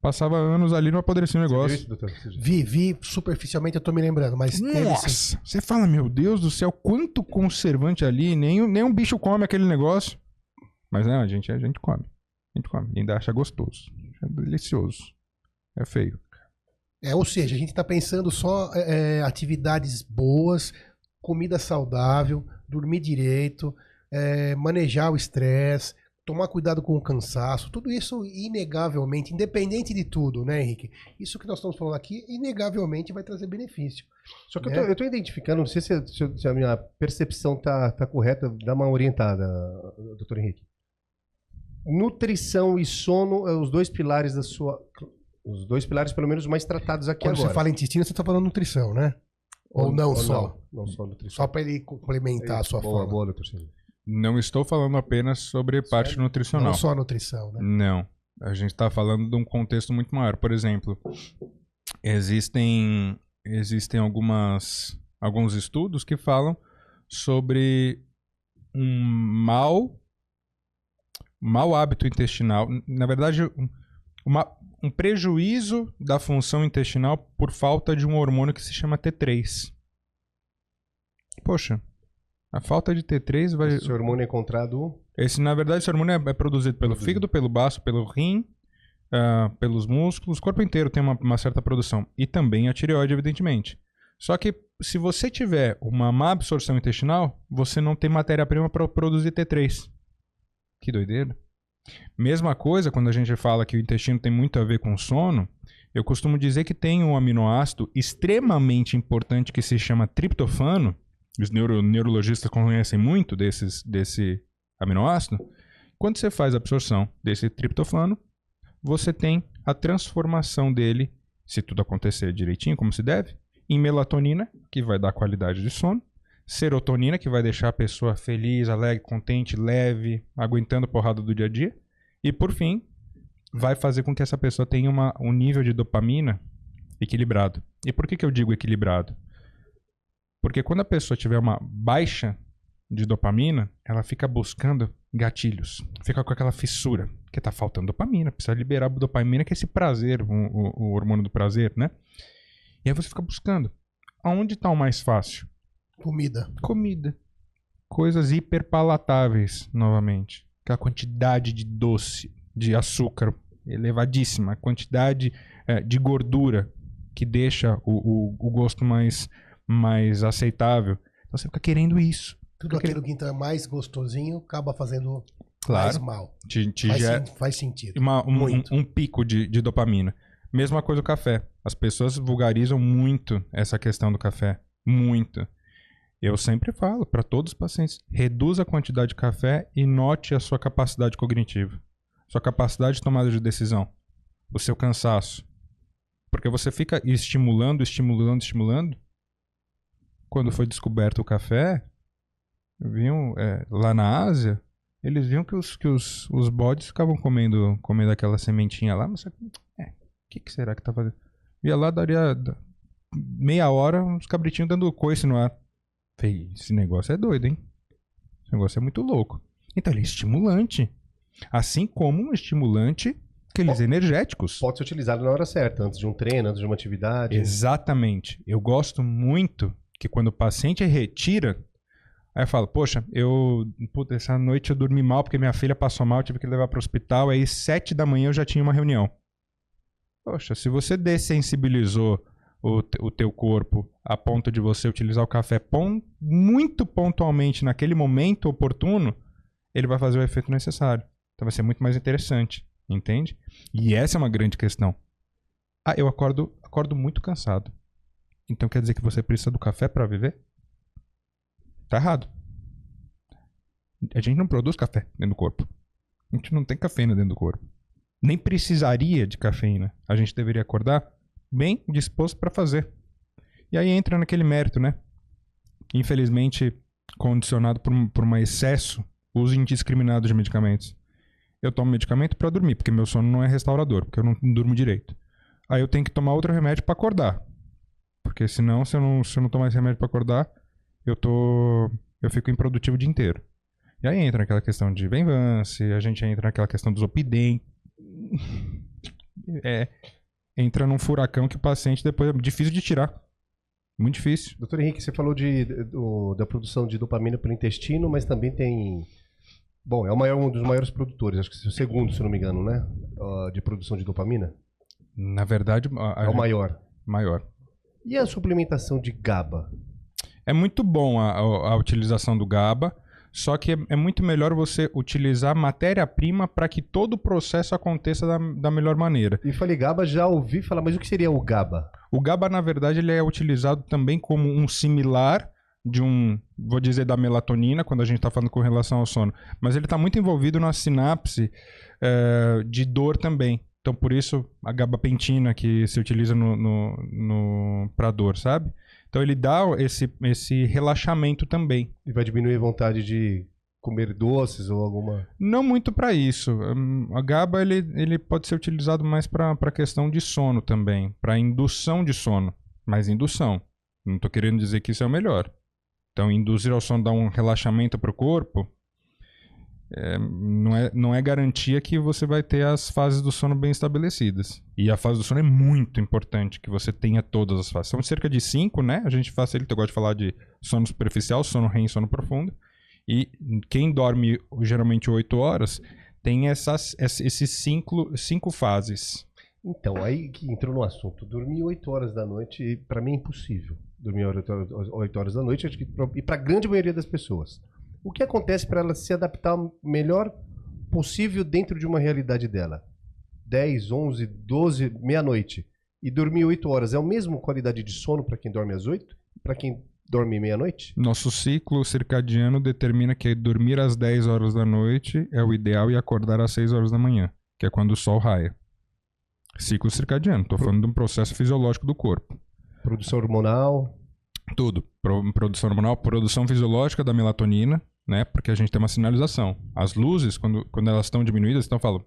Passava anos ali e não apodrecia o negócio. Você viu isso, doutor? Vi superficialmente, eu tô me lembrando, mas... Nossa! Você fala, meu Deus do céu, quanto conservante ali, nem um bicho come aquele negócio. Mas não, a gente come. A gente come. E ainda acha gostoso. É delicioso. É feio. Ou seja, a gente tá pensando só atividades boas, comida saudável, dormir direito, manejar o estresse, tomar cuidado com o cansaço, tudo isso inegavelmente, independente de tudo, né, Henrique? Isso que nós estamos falando aqui, inegavelmente vai trazer benefício. Só que eu tô identificando, não sei se a minha percepção tá correta, dá uma orientada, doutor Henrique. Nutrição e sono, os 2 pilares da sua... Os 2 pilares, pelo menos, mais tratados aqui Quando agora. você fala intestino, você tá falando nutrição, né? Ou não só? Não só nutrição. Só para ele complementar a sua fala. Boa, doutor Henrique. Não estou falando apenas sobre parte nutricional. Não só nutrição, né? Não. A gente está falando de um contexto muito maior. Por exemplo, existem alguns estudos que falam sobre um mau hábito intestinal. Na verdade, um prejuízo da função intestinal por falta de um hormônio que se chama T3. Poxa. A falta de T3 vai... Esse hormônio é encontrado... Na verdade, esse hormônio é produzido pelo fígado, pelo baço, pelo rim, pelos músculos. O corpo inteiro tem uma certa produção. E também a tireoide, evidentemente. Só que se você tiver uma má absorção intestinal, você não tem matéria-prima para produzir T3. Que doideira. Mesma coisa quando a gente fala que o intestino tem muito a ver com sono, eu costumo dizer que tem um aminoácido extremamente importante que se chama triptofano. Os neurologistas conhecem muito desse aminoácido. Quando você faz a absorção desse triptofano, você tem a transformação dele, se tudo acontecer direitinho, como se deve, em melatonina, que vai dar qualidade de sono, serotonina, que vai deixar a pessoa feliz, alegre, contente, leve, aguentando a porrada do dia a dia, e por fim, vai fazer com que essa pessoa tenha um nível de dopamina equilibrado. E por que eu digo equilibrado? Porque quando a pessoa tiver uma baixa de dopamina, ela fica buscando gatilhos. Fica com aquela fissura, que tá faltando dopamina. Precisa liberar a dopamina, que é esse prazer, o hormônio do prazer, né? E aí você fica buscando. Aonde tá o mais fácil? Comida. Coisas hiperpalatáveis, novamente. Aquela quantidade de doce, de açúcar elevadíssima. A quantidade de gordura que deixa o gosto mais aceitável. Então você fica querendo isso. Tudo aquilo que então é mais gostosinho acaba fazendo mais mal. Faz sentido. Um pico de dopamina. Mesma coisa o café. As pessoas vulgarizam muito essa questão do café. Muito. Eu sempre falo para todos os pacientes, reduza a quantidade de café e note a sua capacidade cognitiva. Sua capacidade de tomada de decisão. O seu cansaço. Porque você fica estimulando. Quando foi descoberto o café, viam lá na Ásia, eles viam que os bodes ficavam comendo aquela sementinha lá, mas o que será que tá fazendo? Ia lá, daria meia hora, uns cabritinhos dando coice no ar. Falei, esse negócio é doido, hein? Esse negócio é muito louco. Então ele é estimulante. Assim como um estimulante, aqueles energéticos. Pode ser utilizado na hora certa, antes de um treino, antes de uma atividade. Exatamente. Eu gosto muito que quando o paciente retira, aí eu falo, poxa, essa noite eu dormi mal porque minha filha passou mal, eu tive que levar para o hospital, aí 7 da manhã eu já tinha uma reunião. Poxa, se você dessensibilizou o teu corpo a ponto de você utilizar o café muito pontualmente naquele momento oportuno, ele vai fazer o efeito necessário. Então vai ser muito mais interessante, entende? E essa é uma grande questão. Eu acordo muito cansado. Então quer dizer que você precisa do café para viver? Tá errado. A gente não produz café dentro do corpo. A gente não tem cafeína dentro do corpo. Nem precisaria de cafeína. A gente deveria acordar bem disposto para fazer. E aí entra naquele mérito, né? Infelizmente, condicionado por um excesso, uso indiscriminado de medicamentos. Eu tomo medicamento para dormir, porque meu sono não é restaurador, porque eu não durmo direito. Aí eu tenho que tomar outro remédio para acordar. Porque senão, se eu não tomar esse remédio para acordar, eu fico improdutivo o dia inteiro. E aí entra naquela questão de Venvance, a gente entra naquela questão do Zopidem. Entra num furacão que o paciente depois é difícil de tirar. Muito difícil. Doutor Henrique, você falou da produção de dopamina pelo intestino, mas também tem... Bom, é um dos maiores produtores, acho que é o segundo, se não me engano, né? De produção de dopamina. Na verdade... É o maior. Maior. E a suplementação de GABA? É muito bom a utilização do GABA, só que é muito melhor você utilizar matéria-prima para que todo o processo aconteça da melhor maneira. E falei GABA, já ouvi falar, mas o que seria o GABA? O GABA, na verdade, ele é utilizado também como um similar vou dizer, da melatonina, quando a gente está falando com relação ao sono. Mas ele está muito envolvido na sinapse de dor também. Então, por isso, a gabapentina que se utiliza para dor, sabe? Então, ele dá esse relaxamento também. E vai diminuir a vontade de comer doces ou alguma... Não muito para isso. A GABA, ele pode ser utilizado mais para a questão de sono também. Para indução de sono. Mas indução. Não estou querendo dizer que isso é o melhor. Então, induzir ao sono, dar um relaxamento para o corpo... não é garantia que você vai ter as fases do sono bem estabelecidas. E a fase do sono é muito importante que você tenha todas as fases. São cerca de 5, né? A gente facilita, eu gosto de falar de sono superficial, sono REM e sono profundo. E quem dorme geralmente 8 horas tem esses 5 fases. Então, aí que entrou no assunto. Dormir 8 horas da noite, para mim é impossível. Dormir 8 horas da noite, acho que e para a grande maioria das pessoas. O que acontece para ela se adaptar o melhor possível dentro de uma realidade dela? 10, 11, 12, meia-noite. E dormir 8 horas é a mesma qualidade de sono para quem dorme às 8? Para quem dorme meia-noite? Nosso ciclo circadiano determina que dormir às 10 horas da noite é o ideal e acordar às 6 horas da manhã, que é quando o sol raia. Ciclo circadiano. Estou falando de um processo fisiológico do corpo. Produção hormonal? Tudo. Produção hormonal, produção fisiológica da melatonina, né? Porque a gente tem uma sinalização. As luzes, quando elas estão diminuídas, então falam,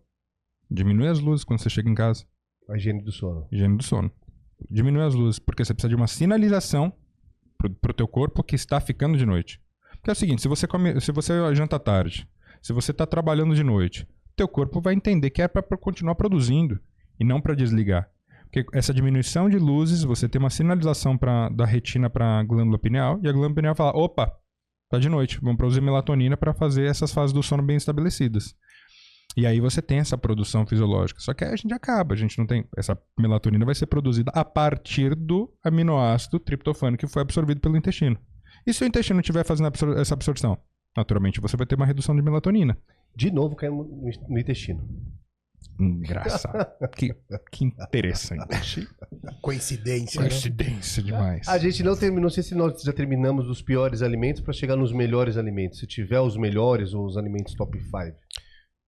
Diminui as luzes quando você chega em casa. A higiene do sono. Higiene do sono. Diminui as luzes, porque você precisa de uma sinalização pro teu corpo que está ficando de noite. Porque é o seguinte, se você janta tarde, se você está trabalhando de noite, teu corpo vai entender que é para continuar produzindo e não para desligar. Porque essa diminuição de luzes, você tem uma sinalização da retina para a glândula pineal, e a glândula pineal fala, opa, tá de noite, vamos produzir melatonina para fazer essas fases do sono bem estabelecidas. E aí você tem essa produção fisiológica. Só que aí a gente acaba, a gente não tem... Essa melatonina vai ser produzida a partir do aminoácido triptofano que foi absorvido pelo intestino. E se o intestino estiver fazendo essa absorção? Naturalmente você vai ter uma redução de melatonina. De novo caindo no intestino. Engraçado. que interessante. Coincidência. Né? Coincidência demais. A gente não terminou, não sei se nós já terminamos os piores alimentos para chegar nos melhores alimentos. Se tiver os melhores ou os alimentos top 5.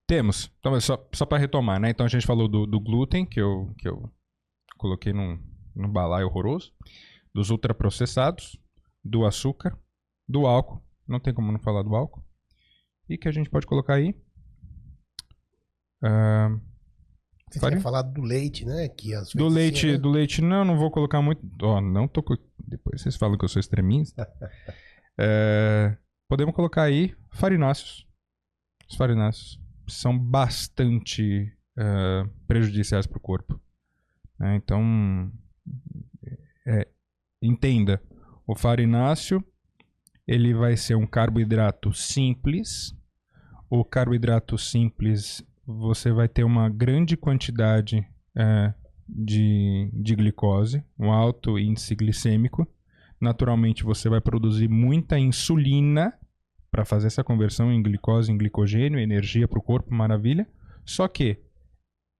Temos. Então, só para retomar, né? Então a gente falou do glúten, que eu coloquei num balaio horroroso, dos ultraprocessados, do açúcar, do álcool. Não tem como não falar do álcool. E que a gente pode colocar aí. Você tinha falado do leite, né? Que às do vezes, leite, do leite, não vou colocar muito. Não tô. Depois vocês falam que eu sou extremista. Podemos colocar aí farináceos. Os farináceos são bastante prejudiciais para o corpo. Então, entenda, o farináceo ele vai ser um carboidrato simples. O carboidrato simples, você vai ter uma grande quantidade de glicose, um alto índice glicêmico. Naturalmente, você vai produzir muita insulina para fazer essa conversão em glicose, em glicogênio, energia para o corpo, maravilha. Só que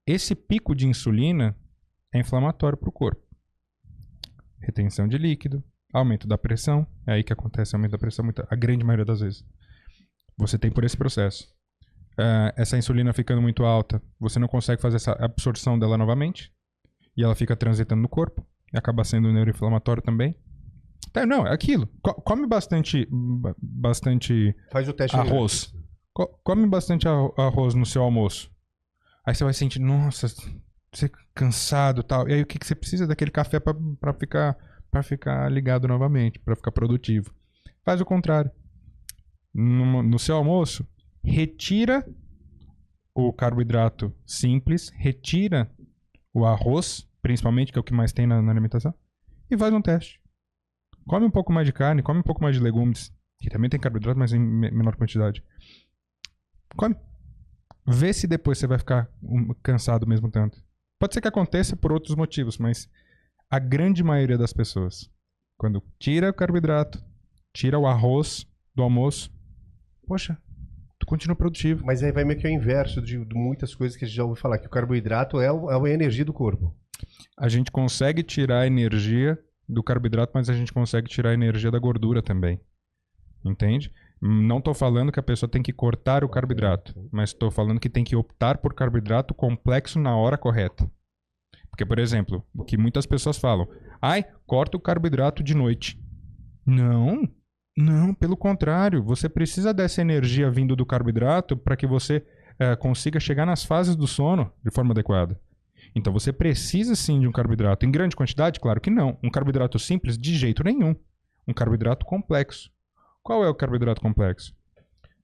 esse pico de insulina é inflamatório para o corpo. Retenção de líquido, aumento da pressão, é aí que acontece o aumento da pressão, a grande maioria das vezes. Você tem por esse processo. Essa insulina ficando muito alta, você não consegue fazer essa absorção dela novamente, e ela fica transitando no corpo, e acaba sendo neuroinflamatório também. Não, é aquilo. Come bastante Faz o teste arroz. Come bastante arroz no seu almoço. Aí você vai sentir, nossa, você é cansado e tal. E aí o que você precisa? Daquele café para ficar ligado novamente, para ficar produtivo. Faz o contrário. No seu almoço, retira o carboidrato simples, retira o arroz, principalmente, que é o que mais tem na alimentação, e faz um teste. Come um pouco mais de carne, come um pouco mais de legumes, que também tem carboidrato, mas em menor quantidade. Come. Vê se depois você vai ficar cansado mesmo tanto. Pode ser que aconteça por outros motivos, mas a grande maioria das pessoas, quando tira o carboidrato, tira o arroz do almoço, poxa, tu continua produtivo. Mas aí vai meio que o inverso de muitas coisas que a gente já ouviu falar, que o carboidrato é a energia do corpo. A gente consegue tirar a energia do carboidrato, mas a gente consegue tirar a energia da gordura também. Entende? Não estou falando que a pessoa tem que cortar o carboidrato, mas estou falando que tem que optar por carboidrato complexo na hora correta. Porque, por exemplo, o que muitas pessoas falam, corta o carboidrato de noite. Não, pelo contrário, você precisa dessa energia vindo do carboidrato para que você consiga chegar nas fases do sono de forma adequada. Então você precisa sim de um carboidrato. Em grande quantidade? Claro que não. Um carboidrato simples? De jeito nenhum. Um carboidrato complexo. Qual é o carboidrato complexo?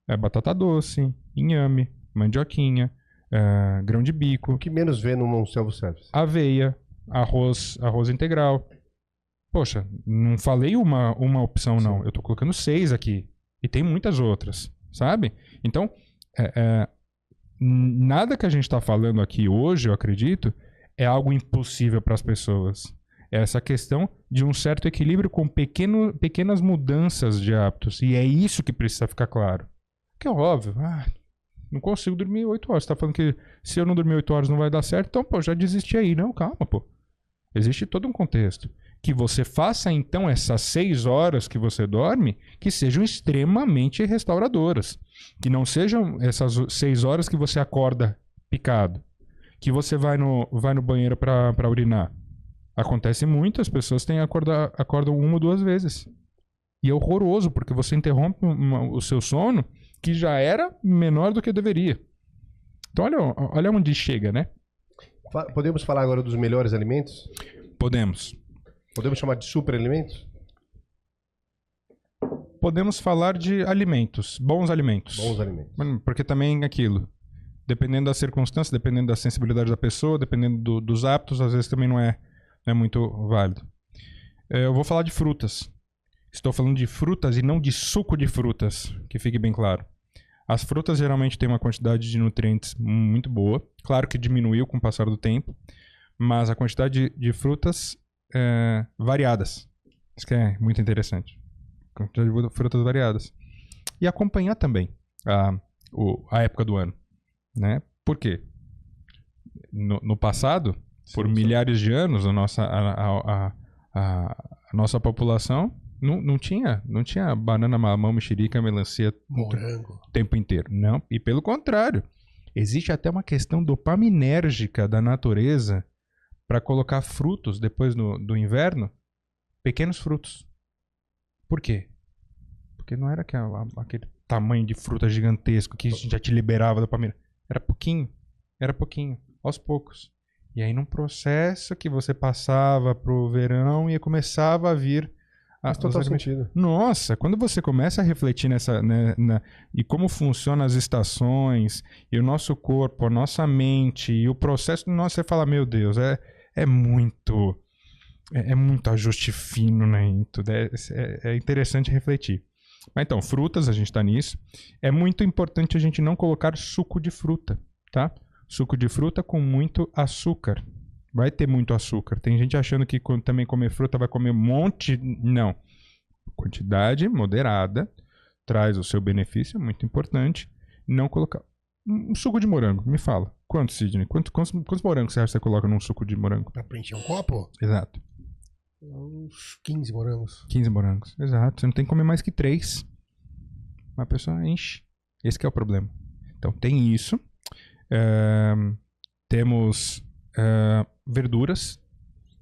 É batata doce, inhame, mandioquinha, grão de bico. O que menos vê num self-service? Aveia, arroz integral. Poxa, não falei uma opção não. Eu estou colocando 6 aqui. E tem muitas outras, sabe? Então, nada que a gente está falando aqui hoje, eu acredito, é algo impossível para as pessoas. É essa questão de um certo equilíbrio com pequenas mudanças de hábitos. E é isso que precisa ficar claro. Que é óbvio. Não consigo dormir 8 horas. Você está falando que se eu não dormir 8 horas não vai dar certo? Então, já desisti aí. Não, calma, Existe todo um contexto. Que você faça, então, essas 6 horas que você dorme, que sejam extremamente restauradoras. Que não sejam essas 6 horas que você acorda picado. Que você vai no banheiro para urinar. Acontece muito, as pessoas acordam 1 ou 2 vezes. E é horroroso, porque você interrompe o seu sono, que já era menor do que deveria. Então olha onde chega, né? Podemos falar agora dos melhores alimentos? Podemos. Podemos chamar de super alimentos? Podemos falar de alimentos, bons alimentos. Bons alimentos. Porque também é aquilo, dependendo das circunstâncias, dependendo da sensibilidade da pessoa, dependendo dos hábitos, às vezes também não é muito válido. Eu vou falar de frutas. Estou falando de frutas e não de suco de frutas, que fique bem claro. As frutas geralmente têm uma quantidade de nutrientes muito boa. Claro que diminuiu com o passar do tempo, mas a quantidade de frutas variadas. Isso que é muito interessante. Quantidade de frutas variadas. E acompanhar também a época do ano. Né? Por quê? No passado, por milhares de anos, a nossa população não tinha banana, mamão, mexerica, melancia morango o tempo inteiro. Não. E pelo contrário, existe até uma questão dopaminérgica da natureza para colocar frutos depois do inverno, pequenos frutos. Por quê? Porque não era aquele tamanho de fruta gigantesco que já te liberava dopamina. Era pouquinho, aos poucos. E aí num processo que você passava pro verão e começava a vir... Faz total sentido. Nossa, quando você começa a refletir e como funcionam as estações, e o nosso corpo, a nossa mente, e o processo, você fala, meu Deus, é muito ajuste fino, né? É interessante refletir. Mas então, frutas, a gente tá nisso. É muito importante a gente não colocar suco de fruta, tá? Suco de fruta com muito açúcar. Vai ter muito açúcar. Tem gente achando que também comer fruta vai comer um monte. Não. Quantidade moderada traz o seu benefício, é muito importante. Não colocar... Um suco de morango, me fala. Quantos, Sidney? Quantos morangos você acha que você coloca num suco de morango? Pra preencher um copo? Exato. Uns 15 morangos. 15 morangos, exato. Você não tem que comer mais que 3. A pessoa enche. Esse que é o problema. Então, tem isso. Temos verduras.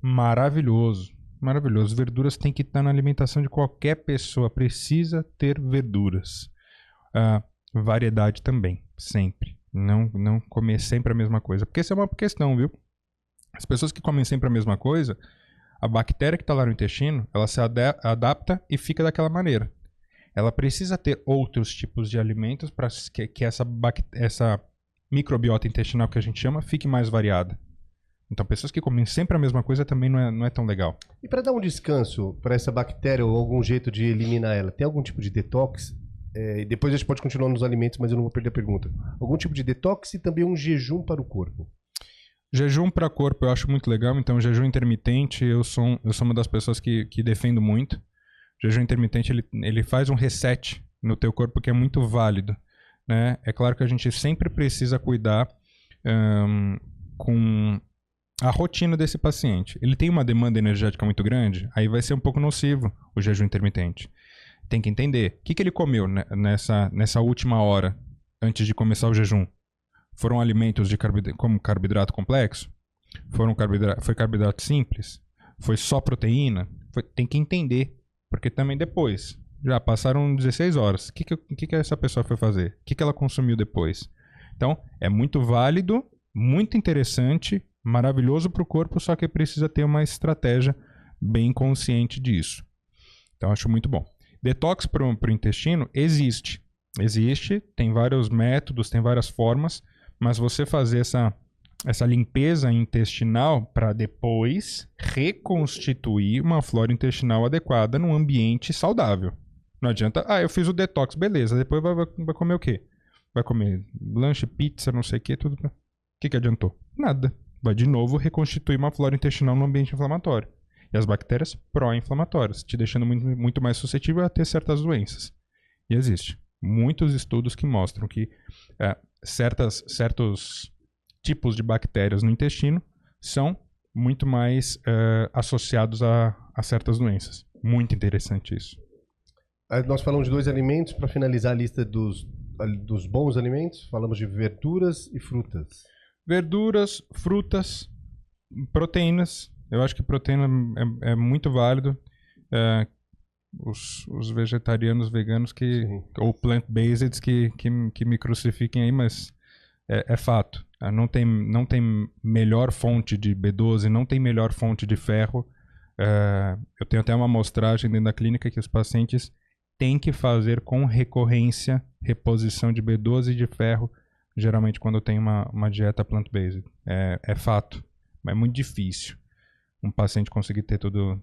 Maravilhoso. Maravilhoso. Verduras tem que estar na alimentação de qualquer pessoa. Precisa ter verduras. Variedade também. Sempre. Não comer sempre a mesma coisa. Porque essa é uma questão, viu? As pessoas que comem sempre a mesma coisa, a bactéria que está lá no intestino, ela se adapta e fica daquela maneira. Ela precisa ter outros tipos de alimentos para que essa microbiota intestinal que a gente chama fique mais variada. Então, pessoas que comem sempre a mesma coisa também não é tão legal. E para dar um descanso para essa bactéria ou algum jeito de eliminar ela, tem algum tipo de detox? E depois a gente pode continuar nos alimentos, mas eu não vou perder a pergunta. Algum tipo de detox e também um jejum para o corpo? Jejum para corpo eu acho muito legal, então jejum intermitente eu sou uma das pessoas que defendo muito. Jejum intermitente ele faz um reset no teu corpo que é muito válido, né? É claro que a gente sempre precisa cuidar com a rotina desse paciente. Ele tem uma demanda energética muito grande, aí vai ser um pouco nocivo o jejum intermitente. Tem que entender o que ele comeu nessa última hora antes de começar o jejum. Foram alimentos como carboidrato complexo? Foi carboidrato simples? Foi só proteína? Tem que entender. Porque também depois, já passaram 16 horas. O que essa pessoa foi fazer? O que ela consumiu depois? Então, é muito válido, muito interessante, maravilhoso para o corpo, só que precisa ter uma estratégia bem consciente disso. Então, acho muito bom. Detox para o intestino existe. Existe, tem vários métodos, tem várias formas, mas você fazer essa limpeza intestinal para depois reconstituir uma flora intestinal adequada num ambiente saudável. Não adianta, eu fiz o detox, beleza, depois vai comer o quê? Vai comer lanche, pizza, não sei o quê, tudo. O que adiantou? Nada. Vai de novo reconstituir uma flora intestinal num ambiente inflamatório. E as bactérias pró-inflamatórias, te deixando muito, muito mais suscetível a ter certas doenças. E existe muitos estudos que mostram que certos tipos de bactérias no intestino são muito mais associados a certas doenças. Muito interessante isso. Nós falamos de 2 alimentos para finalizar a lista dos bons alimentos. Falamos de verduras e frutas. Verduras, frutas, proteínas. Eu acho que proteína é muito válido. Os vegetarianos, veganos ou plant-based que me crucifiquem aí, mas É fato. Não tem melhor fonte de B12, não tem melhor fonte de ferro. Eu tenho até uma amostragem dentro da clínica que os pacientes têm que fazer com recorrência reposição de B12 e de ferro, geralmente quando tem uma dieta plant-based. É fato, mas é muito difícil um paciente conseguir ter todas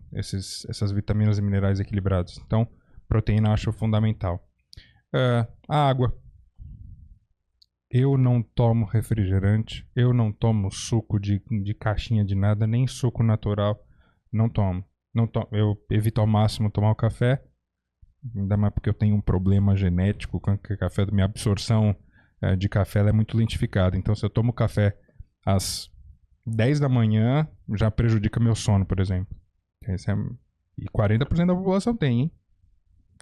essas vitaminas e minerais equilibrados. Então, proteína acho fundamental. A água. Eu não tomo refrigerante, eu não tomo suco de caixinha de nada, nem suco natural. Não tomo. Eu evito ao máximo tomar o café, ainda mais porque eu tenho um problema genético com o café. Minha absorção de café ela é muito lentificada. Então, se eu tomo café às 10 da manhã, já prejudica meu sono, por exemplo. E 40% da população tem, hein?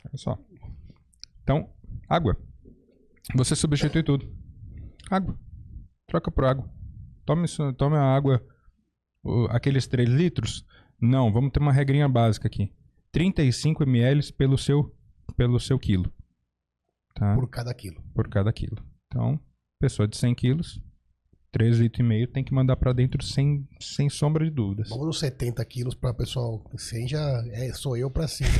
Olha só. Então, água. Você substitui tudo. Água. Troca por água. Tome a água, aqueles 3 litros. Não, vamos ter uma regrinha básica aqui. 35 ml pelo seu quilo. Tá? Por cada quilo. Por cada quilo. Então, pessoa de 100 quilos, 3,5 litros tem que mandar para dentro sem sombra de dúvidas. Vamos nos 70 quilos para pessoal. 100 já sou eu para cima.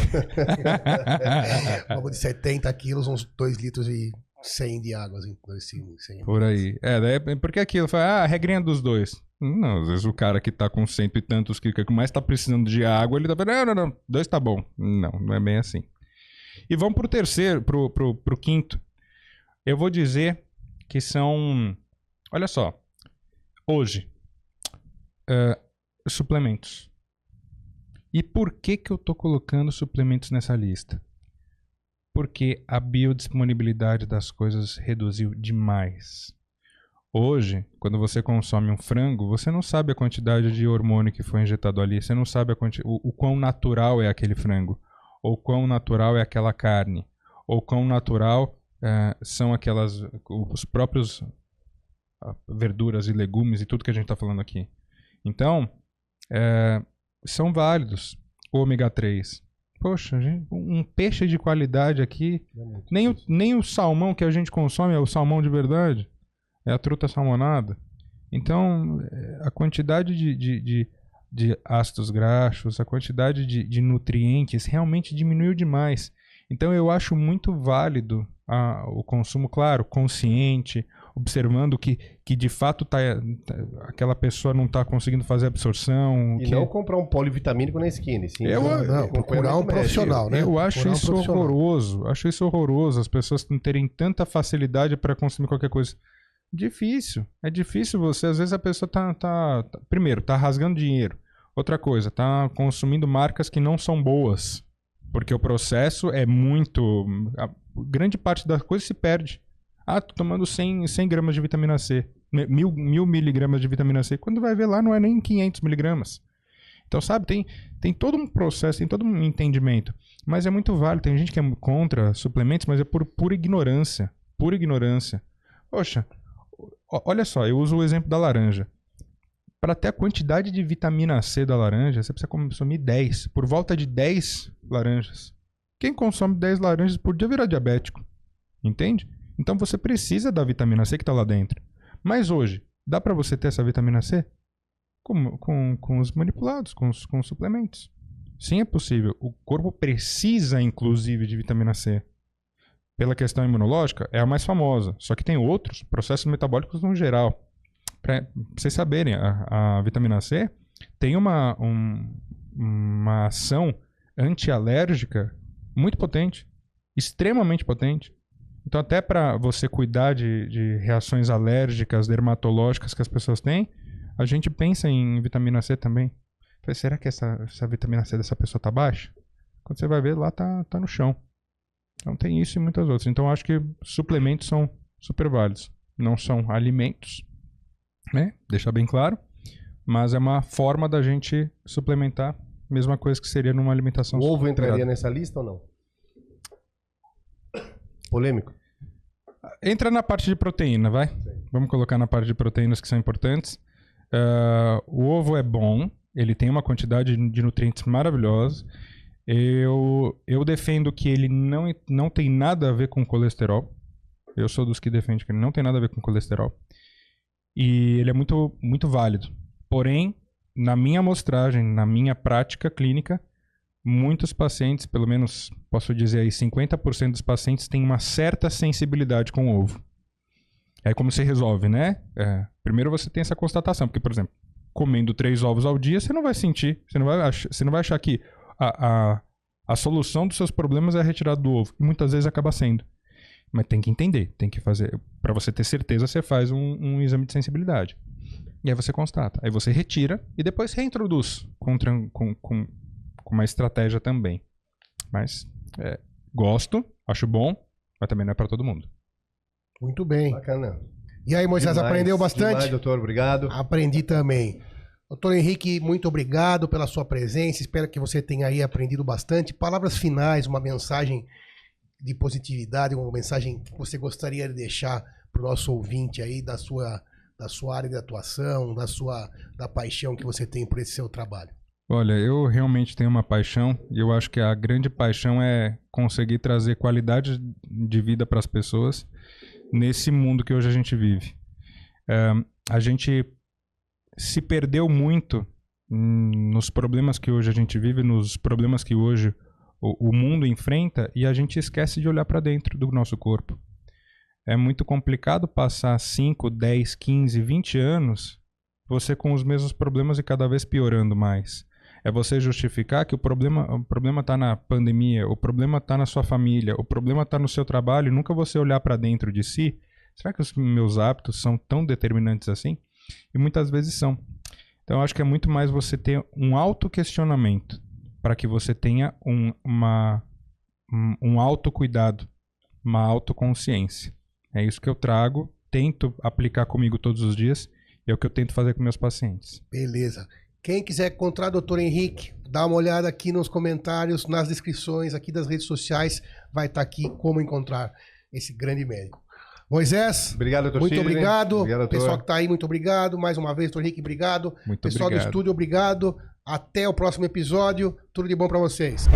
Vamos de 70 quilos, uns 2 litros e 100 de água. Assim, 100 por aí. Porque aquilo foi a regrinha dos dois. Não, às vezes o cara que tá com 100 e tantos quilos, que mais tá precisando de água, ele tá falando, não, 2 tá bom. Não é bem assim. E vamos pro terceiro, pro quinto. Eu vou dizer que são... Olha só. Hoje, suplementos. E por que eu tô colocando suplementos nessa lista? Porque a biodisponibilidade das coisas reduziu demais. Hoje, quando você consome um frango, você não sabe a quantidade de hormônio que foi injetado ali, você não sabe o quão natural é aquele frango, ou quão natural é aquela carne, ou quão natural são os próprios verduras e legumes e tudo que a gente está falando aqui. Então, são válidos o ômega 3. Poxa, um peixe de qualidade aqui, nem o salmão que a gente consome é o salmão de verdade, é a truta salmonada. Então, a quantidade de ácidos graxos, a quantidade de nutrientes realmente diminuiu demais. Então, eu acho muito válido o consumo, claro, consciente, observando que de fato aquela pessoa não está conseguindo fazer absorção. E não comprar um polivitamínico na esquina. Sim, procurar um profissional, né? Eu acho isso horroroso. Acho isso horroroso. As pessoas não terem tanta facilidade para consumir qualquer coisa. Difícil. É difícil você. Às vezes a pessoa primeiro, tá rasgando dinheiro. Outra coisa, tá consumindo marcas que não são boas. Porque o processo é muito... grande parte das coisas se perde. Tô tomando 100 gramas de vitamina C. 1000 miligramas de vitamina C. Quando vai ver lá, não é nem 500 miligramas. Então, sabe, tem todo um processo, tem todo um entendimento. Mas é muito válido. Tem gente que é contra suplementos, mas é por pura ignorância. Pura ignorância. Poxa, olha só, eu uso o exemplo da laranja. Para ter a quantidade de vitamina C da laranja, você precisa consumir 10. Por volta de 10 laranjas. Quem consome 10 laranjas por dia vira diabético. Entende? Então você precisa da vitamina C que está lá dentro. Mas hoje, dá para você ter essa vitamina C? Com os manipulados, com os suplementos. Sim, é possível. O corpo precisa, inclusive, de vitamina C. Pela questão imunológica, é a mais famosa. Só que tem outros processos metabólicos no geral. Para vocês saberem, a vitamina C tem uma ação antialérgica muito potente. Extremamente potente. Então, até para você cuidar de reações alérgicas, dermatológicas que as pessoas têm, a gente pensa em vitamina C também. Será que essa vitamina C dessa pessoa está baixa? Quando você vai ver, lá tá no chão. Então, tem isso e muitas outras. Então, acho que suplementos são super válidos. Não são alimentos, né? Deixar bem claro. Mas é uma forma da gente suplementar. Mesma coisa que seria numa alimentação. O ovo entraria nessa lista ou não? Polêmico. Entra na parte de proteína, vai? Sim. Vamos colocar na parte de proteínas que são importantes. O ovo é bom, ele tem uma quantidade de nutrientes maravilhosa. Eu defendo que ele não tem nada a ver com colesterol. Eu sou dos que defende que ele não tem nada a ver com colesterol. E ele é muito, muito válido. Porém, na minha amostragem, na minha prática clínica, muitos pacientes, pelo menos posso dizer aí, 50% dos pacientes têm uma certa sensibilidade com o ovo. Aí como você resolve, né? Primeiro você tem essa constatação, porque, por exemplo, comendo 3 ovos ao dia, você não vai sentir, você não vai achar que a solução dos seus problemas é a retirada do ovo. E muitas vezes acaba sendo. Mas tem que entender, tem que fazer. Para você ter certeza, você faz um exame de sensibilidade. E aí você constata. Aí você retira e depois reintroduz com uma estratégia também. Mas gosto, acho bom, mas também não é para todo mundo. Muito bem. Bacana. E aí, Moisés, Demais, aprendeu bastante? Demais, doutor, obrigado. Aprendi também. Doutor Henrique, muito obrigado pela sua presença. Espero que você tenha aí aprendido bastante. Palavras finais, uma mensagem de positividade, uma mensagem que você gostaria de deixar para o nosso ouvinte aí da sua área de atuação, da paixão que você tem por esse seu trabalho. Olha, eu realmente tenho uma paixão e eu acho que a grande paixão é conseguir trazer qualidade de vida para as pessoas nesse mundo que hoje a gente vive. A gente se perdeu muito nos problemas que hoje a gente vive, nos problemas que hoje o mundo enfrenta, e a gente esquece de olhar para dentro do nosso corpo. É muito complicado passar 5, 10, 15, 20 anos você com os mesmos problemas e cada vez piorando mais. É você justificar que o problema está na pandemia, o problema está na sua família, o problema está no seu trabalho, e nunca você olhar para dentro de si. Será que os meus hábitos são tão determinantes assim? E muitas vezes são. Então eu acho que é muito mais você ter um autoquestionamento para que você tenha um autocuidado, uma autoconsciência. É isso que eu trago, tento aplicar comigo todos os dias, e é o que eu tento fazer com meus pacientes. Beleza. Quem quiser encontrar o Dr. Henrique, dá uma olhada aqui nos comentários, nas descrições aqui das redes sociais, vai estar aqui como encontrar esse grande médico. Moisés, obrigado, doutor muito Sidney. obrigado. Obrigado, Pessoal que está aí, muito obrigado. Mais uma vez, Dr. Henrique, obrigado. Muito Pessoal obrigado. do estúdio, obrigado. Até o próximo episódio. Tudo de bom para vocês.